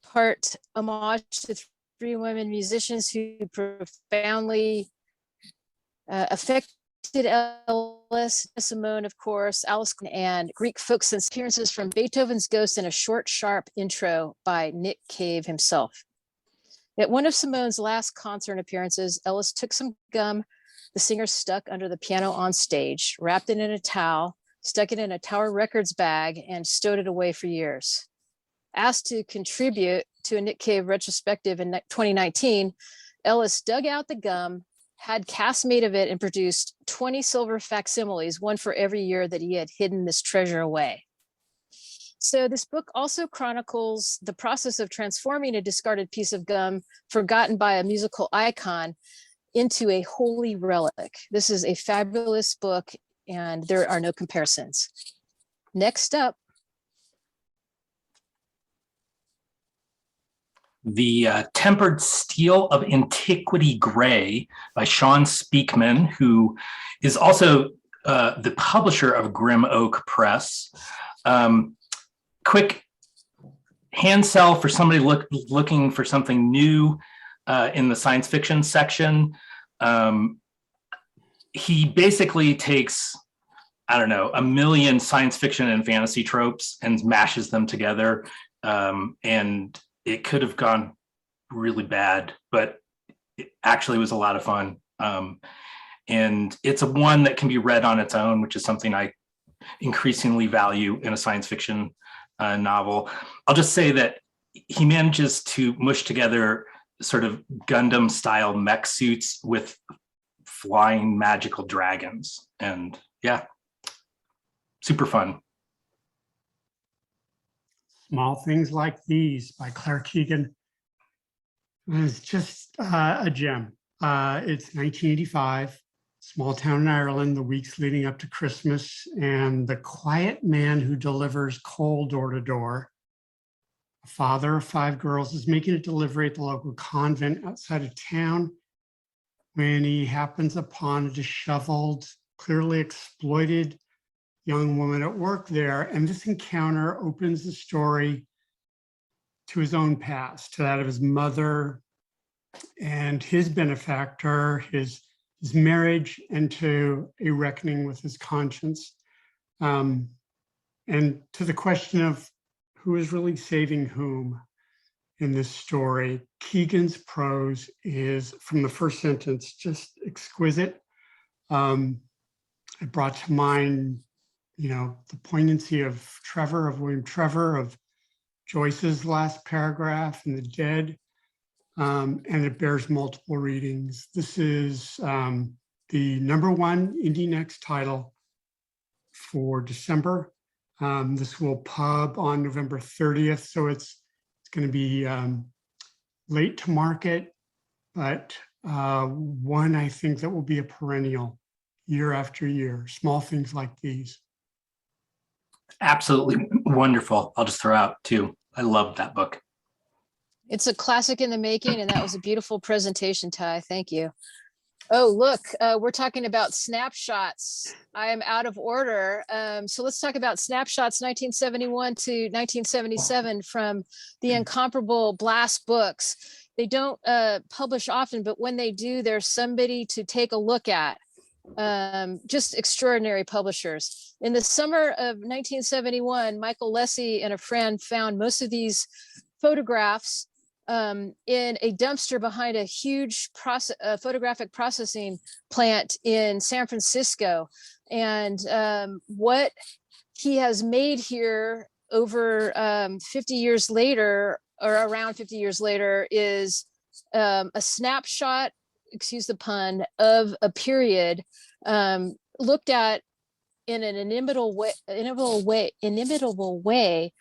part homage to 3 women musicians who profoundly affected Ellis, Simone, of course, Alice, and Greek folk sense appearances from Beethoven's Ghost and a short, sharp intro by Nick Cave himself. At one of Simone's last concert appearances, Ellis took some gum the singer stuck under the piano on stage, wrapped it in a towel, stuck it in a Tower Records bag, and stowed it away for years. Asked to contribute to a Nick Cave retrospective in 2019, Ellis dug out the gum, had casts made of it, and produced 20 silver facsimiles, one for every year that he had hidden this treasure away. So this book also chronicles the process of transforming a discarded piece of gum forgotten by a musical icon into a holy relic. This is a fabulous book, and there are no comparisons. Next up. The Tempered Steel of Antiquity Gray by Sean Speakman, who is also the publisher of Grim Oak Press. Quick hand sell for somebody looking for something new in the science fiction section. He basically takes, I don't know, 1 million science fiction and fantasy tropes and mashes them together. And it could have gone really bad, but it actually was a lot of fun. And it's one that can be read on its own, which is something I increasingly value in a science fiction novel. I'll just say that he manages to mush together sort of Gundam style mech suits with flying magical dragons. And yeah, super fun. Small Things Like These by Claire Keegan. It was just a gem. It's 1985, small town in Ireland, the weeks leading up to Christmas, and the quiet man who delivers coal door to door, a father of 5 girls, is making a delivery at the local convent outside of town when he happens upon a disheveled, clearly exploited young woman at work there. And this encounter opens the story to his own past, to that of his mother and his benefactor, his marriage, and to a reckoning with his conscience. And to the question of who is really saving whom in this story. Keegan's prose is, from the first sentence, just exquisite. It brought to mind the poignancy of William Trevor, of Joyce's last paragraph in The Dead, and it bears multiple readings. This is the #1 Indie Next title for December. This will pub on November 30th, so it's going to be late to market, but one I think that will be a perennial year after year. Small Things Like These. Absolutely wonderful. I'll just throw out too. I love that book. It's a classic in the making, and that was a beautiful presentation, Ty. Thank you. Oh, look, we're talking about snapshots. I am out of order. So let's talk about snapshots 1971 to 1977 from the incomparable Blast Books. they don't publish often, but when they do, there's somebody to take a look at. Just extraordinary publishers. In the summer of 1971, Michael Lessie and a friend found most of these photographs in a dumpster behind a huge photographic processing plant in San Francisco. And what he has made here over 50 years later, or around 50 years later, is a snapshot, excuse the pun, of a period looked at in an inimitable way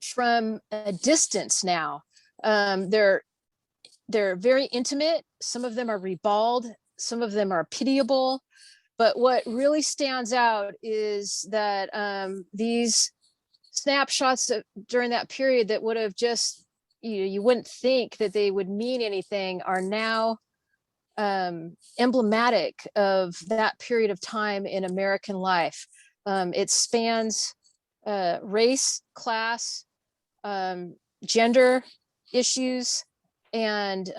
from a distance now. They're very intimate. Some of them are ribald, some of them are pitiable. But what really stands out is that these snapshots during that period that would have just, you wouldn't think that they would mean anything, are now emblematic of that period of time in American life. It spans race, class, gender issues, and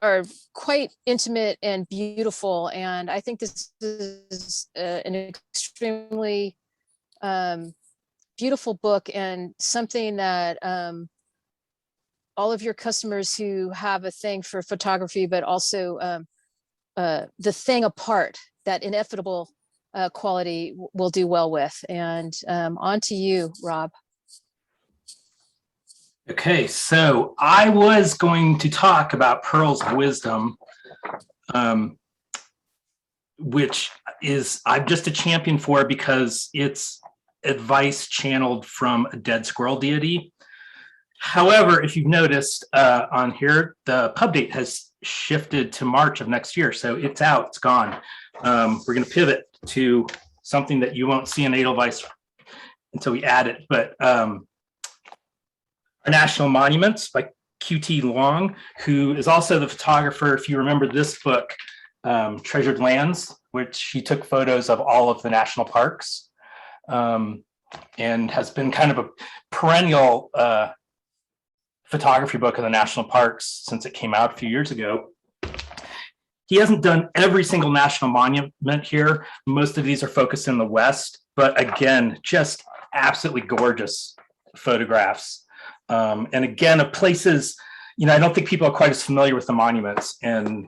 are quite intimate and beautiful. And I think this is an extremely beautiful book, and something that all of your customers who have a thing for photography, but also the thing apart, that ineffable quality, will do well with. And on to you, Rob. Okay, so I was going to talk about Pearl's Wisdom, which is I'm just a champion for because it's advice channeled from a dead squirrel deity. However, if you've noticed on here, the pub date has shifted to March of next year. So it's out, it's gone. We're going to pivot to something that you won't see in Edelweiss until we add it. But Our National Monuments by QT Long, who is also the photographer, if you remember this book, Treasured Lands, which he took photos of all of the national parks, and has been kind of a perennial photography book of the national parks since it came out a few years ago. He hasn't done every single national monument here. Most of these are focused in the West, but again, just absolutely gorgeous photographs. And again, of places, I don't think people are quite as familiar with the monuments, and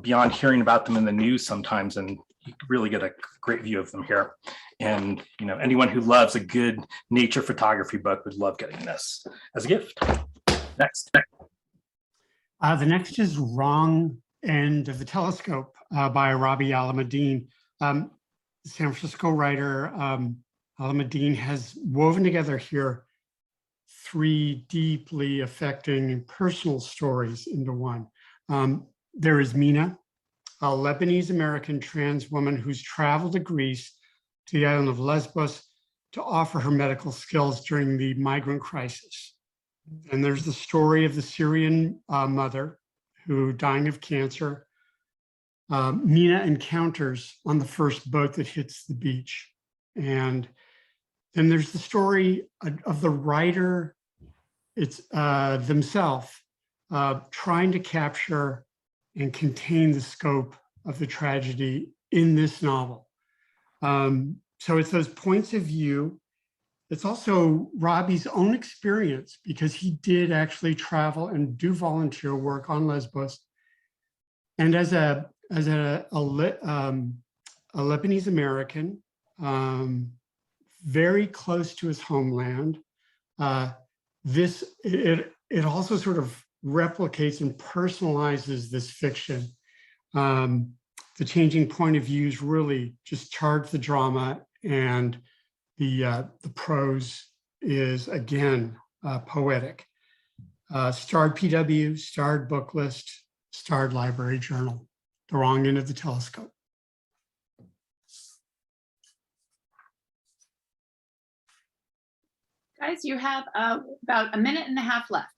beyond hearing about them in the news sometimes, and you really get a great view of them here. And anyone who loves a good nature photography book would love getting this as a gift. Next. The next is Wrong End of the Telescope by Rabi Alameddine. San Francisco writer Alameddine has woven together here three deeply affecting personal stories into one. There is Mina, a Lebanese American trans woman who's traveled to Greece, to the island of Lesbos, to offer her medical skills during the migrant crisis. And there's the story of the Syrian mother who, dying of cancer, Mina encounters on the first boat that hits the beach. And then there's the story of the writer themselves trying to capture and contain the scope of the tragedy in this novel. So it's those points of view. It's also Robbie's own experience, because he did actually travel and do volunteer work on Lesbos. And as a Lebanese American, very close to his homeland, it also sort of replicates and personalizes this fiction. The changing point of views really just charge the drama, and the prose is again poetic. Starred PW, starred book list, starred library journal. The Wrong End of the Telescope. Guys, you have about a minute and a half left.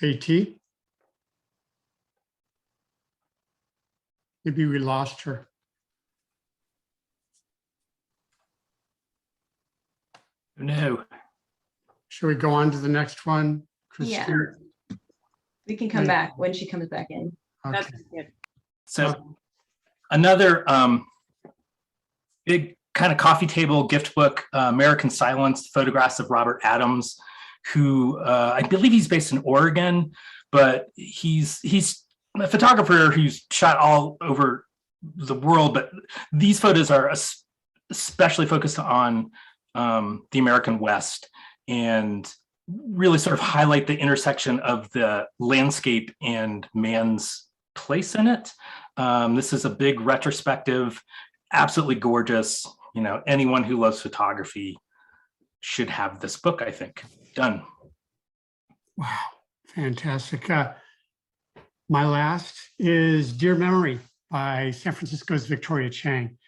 AT? Maybe we lost her. No. Should we go on to the next one? Yeah. Christine? We can come back when she comes back in. Okay. That's good. So another big kind of coffee table gift book, American Silence, photographs of Robert Adams, who I believe he's based in Oregon, but he's a photographer who's shot all over the world, but these photos are especially focused on the American West and really sort of highlight the intersection of the landscape and man's place in it. This is a big retrospective, absolutely gorgeous. You know, anyone who loves photography should have this book, I think. Done. Wow, fantastic. My last is Dear Memory by San Francisco's Victoria Chang.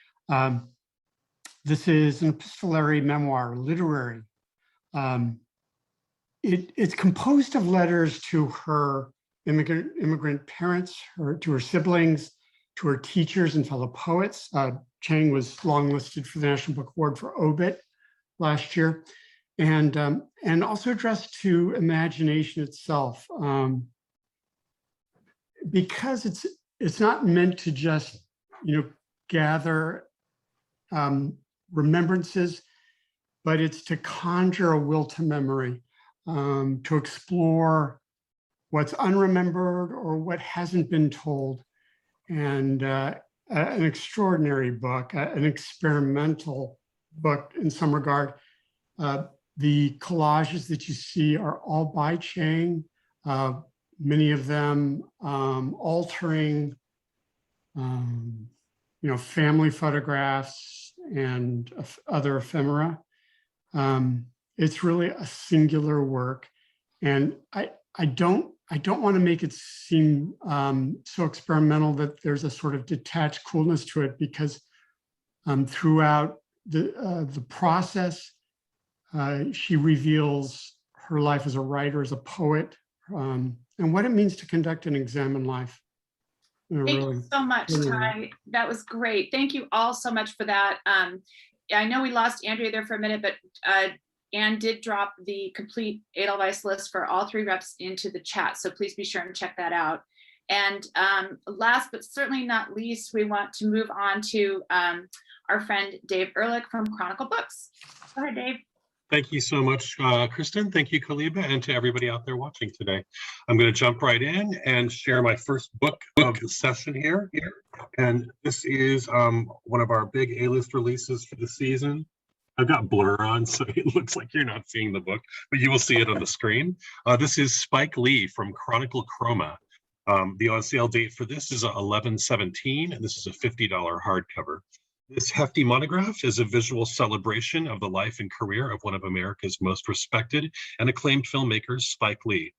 This is an epistolary memoir, literary. It's composed of letters to her immigrant parents, to her siblings, to her teachers and fellow poets. Chang was longlisted for the National Book Award for Obit last year, and also addressed to imagination itself, because it's not meant to just gather remembrances, but it's to conjure a will to memory, to explore what's unremembered or what hasn't been told. And an extraordinary book, an experimental book in some regard. The collages that you see are all by Chang, many of them altering, family photographs and other ephemera. It's really a singular work, and I don't want to make it seem so experimental that there's a sort of detached coolness to it, because throughout the process, she reveals her life as a writer, as a poet, and what it means to conduct and examine life. Thank you so much, Ty. That was great. Thank you all so much for that. I know we lost Andrea there for a minute, but Anne did drop the complete Edelweiss list for all three reps into the chat, so please be sure and check that out. And last but certainly not least, we want to move on to our friend Dave Ehrlich from Chronicle Books. Go ahead, Dave. Thank you so much, Kristen. Thank you, Kaliba, and to everybody out there watching today. I'm going to jump right in and share my first book of the session here. And this is one of our big A-list releases for the season. I've got blur on, so it looks like you're not seeing the book, but you will see it on the screen. This is Spike Lee from Chronicle Chroma. The on-sale date for this is 11/17, and this is a $50 hardcover. This hefty monograph is a visual celebration of the life and career of one of America's most respected and acclaimed filmmakers, Spike Lee.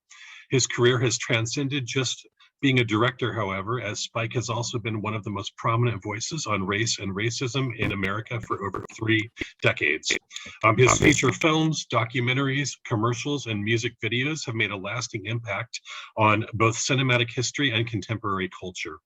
His career has transcended just being a director, however, as Spike has also been one of the most prominent voices on race and racism in America for over 3 decades. His feature films, documentaries, commercials, and music videos have made a lasting impact on both cinematic history and contemporary culture.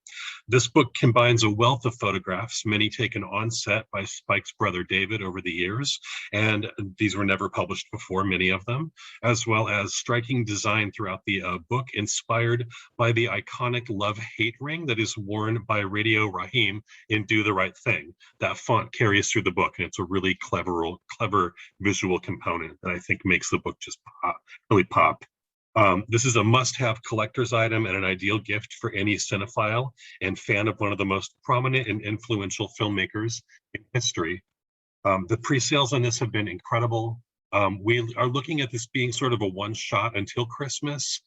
This book combines a wealth of photographs, many taken on set by Spike's brother David over the years, and these were never published before, many of them, as well as striking design throughout the book, inspired by the iconic love-hate ring that is worn by Radio Raheem in Do the Right Thing. That font carries through the book, and it's a really clever visual component that I think makes the book just really pop. This is a must-have collector's item and an ideal gift for any cinephile and fan of one of the most prominent and influential filmmakers in history. The pre-sales on this have been incredible. We are looking at this being sort of a one-shot until Christmas,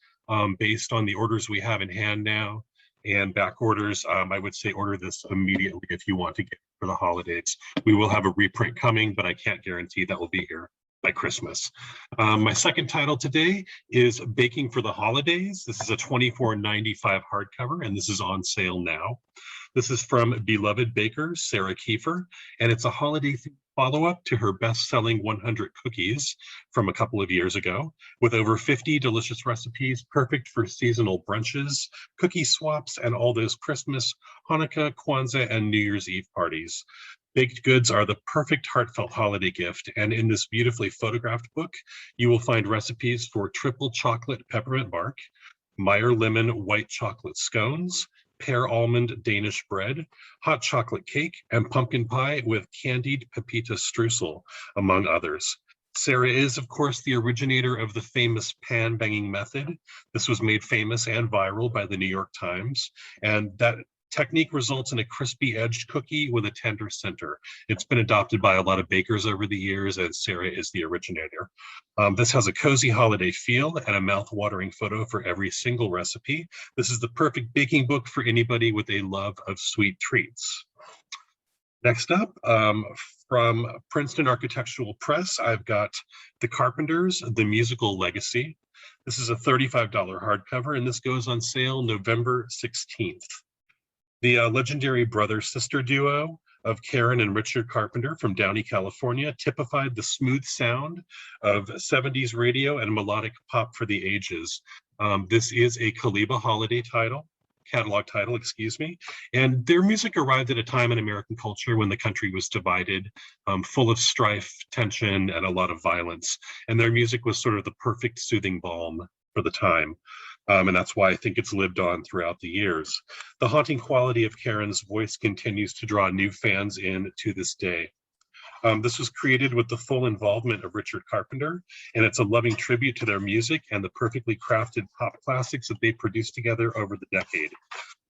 based on the orders we have in hand now and back orders. I would say order this immediately if you want to get it for the holidays. We will have a reprint coming, but I can't guarantee that will be here by Christmas. My second title today is Baking for the Holidays. This is a $24.95 hardcover, and this is on sale now. This is from beloved baker Sarah Kiefer, and it's a holiday follow-up to her best-selling 100 cookies from a couple of years ago, with over 50 delicious recipes perfect for seasonal brunches, cookie swaps, and all those Christmas, Hanukkah, Kwanzaa, and New Year's Eve parties. Baked goods are the perfect heartfelt holiday gift, and in this beautifully photographed book, you will find recipes for triple chocolate peppermint bark, Meyer lemon white chocolate scones, pear almond Danish bread, hot chocolate cake, and pumpkin pie with candied pepita streusel, among others. Sarah is, of course, the originator of the famous pan banging method. This was made famous and viral by the New York Times, and that technique results in a crispy edged cookie with a tender center. It's been adopted by a lot of bakers over the years, and Sarah is the originator. This has a cozy holiday feel and a mouth-watering photo for every single recipe. This is the perfect baking book for anybody with a love of sweet treats. Next up, from Princeton Architectural Press, I've got The Carpenters, The Musical Legacy. This is a $35 hardcover, and this goes on sale November 16th. The legendary brother-sister duo of Karen and Richard Carpenter from Downey, California, typified the smooth sound of 70s radio and melodic pop for the ages. This is a Kaliba holiday catalog title, excuse me, and their music arrived at a time in American culture when the country was divided, full of strife, tension, and a lot of violence. And their music was sort of the perfect soothing balm for the time. And that's why I think it's lived on throughout the years. The haunting quality of Karen's voice continues to draw new fans in to this day. This was created with the full involvement of Richard Carpenter, and it's a loving tribute to their music and the perfectly crafted pop classics that they produced together over the decade.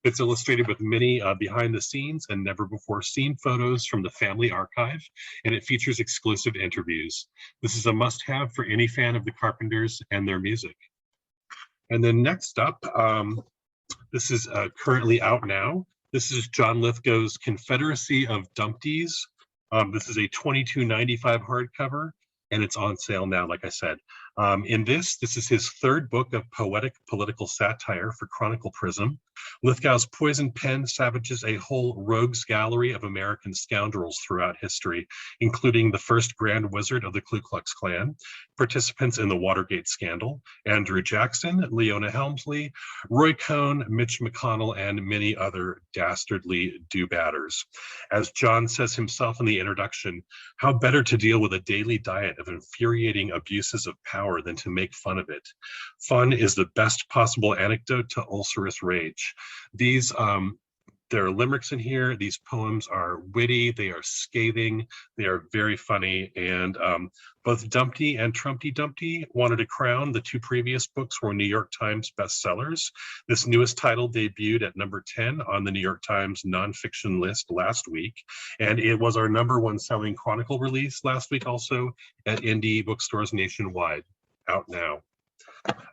It's illustrated with many behind the scenes and never before seen photos from the family archive, and it features exclusive interviews. This is a must-have for any fan of the Carpenters and their music. And then next up, this is currently out now. This is John Lithgow's Confederacy of Dumpty'S. This is a $22.95 hardcover, and it's on sale now, like I said. This is his third book of poetic political satire for Chronicle Prism. Lithgow's poison pen savages a whole rogues gallery of American scoundrels throughout history, including the first Grand Wizard of the Ku Klux Klan, participants in the Watergate scandal, Andrew Jackson, Leona Helmsley, Roy Cohn, Mitch McConnell, and many other dastardly do-batters. As John says himself in the introduction, how better to deal with a daily diet of infuriating abuses of power than to make fun of it. Fun is the best possible antidote to ulcerous rage. There are limericks in here. These poems are witty, they are scathing, they are very funny, and both Dumpty and Trumpty Dumpty wanted a crown. The two previous books were New York Times bestsellers. This newest title debuted at number 10 on the New York Times nonfiction list last week, and it was our #1 selling Chronicle release last week also at indie bookstores nationwide, out now.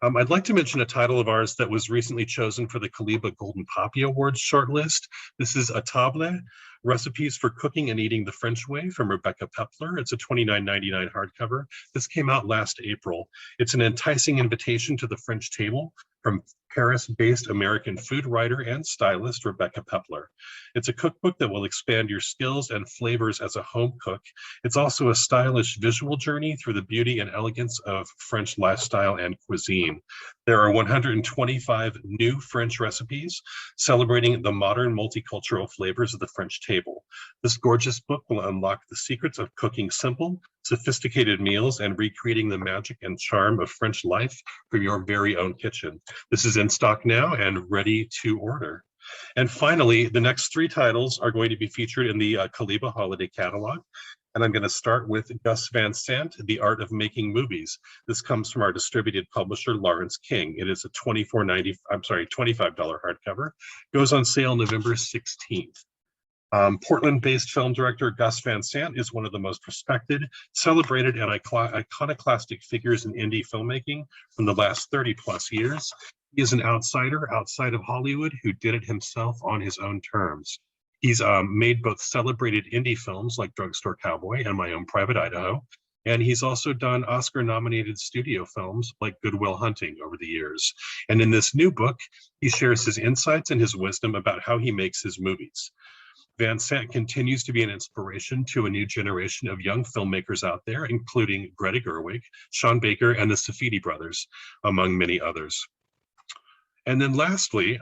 I'd like to mention a title of ours that was recently chosen for the Kaliba Golden Poppy Awards shortlist. This is A Table, Recipes for Cooking and Eating the French Way from Rebecca Pepler. It's a $29.99 hardcover. This came out last April. It's an enticing invitation to the French table from Paris-based American food writer and stylist Rebecca Pepler. It's a cookbook that will expand your skills and flavors as a home cook. It's also a stylish visual journey through the beauty and elegance of French lifestyle and cuisine. There are 125 new French recipes celebrating the modern multicultural flavors of the French table. This gorgeous book will unlock the secrets of cooking simple, sophisticated meals and recreating the magic and charm of French life for your very own kitchen. This is in stock now and ready to order. And finally, the next 3 titles are going to be featured in the Kaliba Holiday Catalog. And I'm going to start with Gus Van Sant, The Art of Making Movies. This comes from our distributed publisher, Lawrence King. It is a $25 hardcover. Goes on sale November 16th. Portland-based film director Gus Van Sant is one of the most respected, celebrated, and iconoclastic figures in indie filmmaking from the last 30-plus years. He is an outsider outside of Hollywood who did it himself on his own terms. He's made both celebrated indie films like Drugstore Cowboy and My Own Private Idaho, and he's also done Oscar-nominated studio films like Good Will Hunting over the years. And in this new book, he shares his insights and his wisdom about how he makes his movies. Van Sant continues to be an inspiration to a new generation of young filmmakers out there, including Greta Gerwig, Sean Baker, and the Safdie brothers, among many others. And then lastly,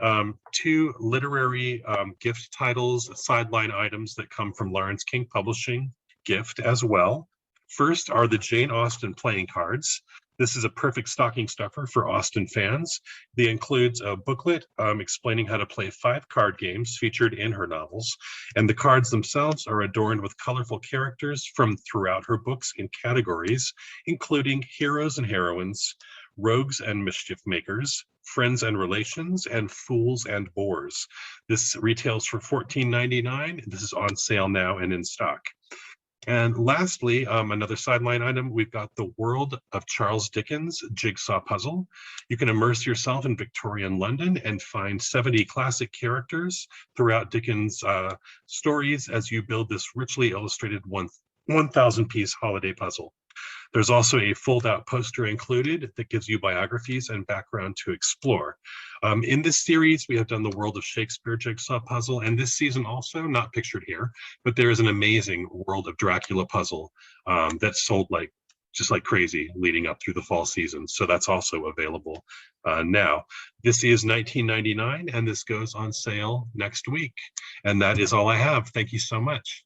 two literary gift titles, sideline items that come from Lawrence King Publishing gift as well. First are the Jane Austen playing cards. This is a perfect stocking stuffer for Austen fans. They includes a booklet explaining how to play 5 card games featured in her novels. And the cards themselves are adorned with colorful characters from throughout her books in categories, including heroes and heroines, rogues and mischief makers, friends and relations, and fools and bores. This retails for $14.99. This is on sale now and in stock. And lastly, another sideline item, we've got the World of Charles Dickens jigsaw puzzle. You can immerse yourself in Victorian London and find 70 classic characters throughout Dickens' stories as you build this richly illustrated 1,000-piece holiday puzzle. There's also a fold-out poster included that gives you biographies and background to explore. In this series, we have done the World of Shakespeare jigsaw puzzle, and this season also, not pictured here, but there is an amazing World of Dracula puzzle that's sold just like crazy leading up through the fall season. So that's also available now. This is $19.99, and this goes on sale next week. And that is all I have. Thank you so much.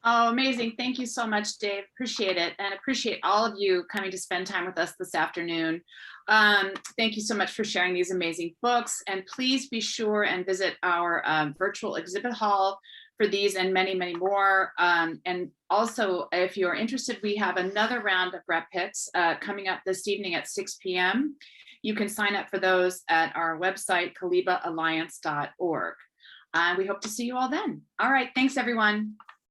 Oh, amazing. Thank you so much, Dave. Appreciate it. And appreciate all of you coming to spend time with us this afternoon. Thank you so much for sharing these amazing books. And please be sure and visit our virtual exhibit hall for these and many, many more. And also, if you're interested, we have another round of rep picks coming up this evening at 6 p.m. You can sign up for those at our website, kalibaalliance.org. We hope to see you all then. All right. Thanks, everyone.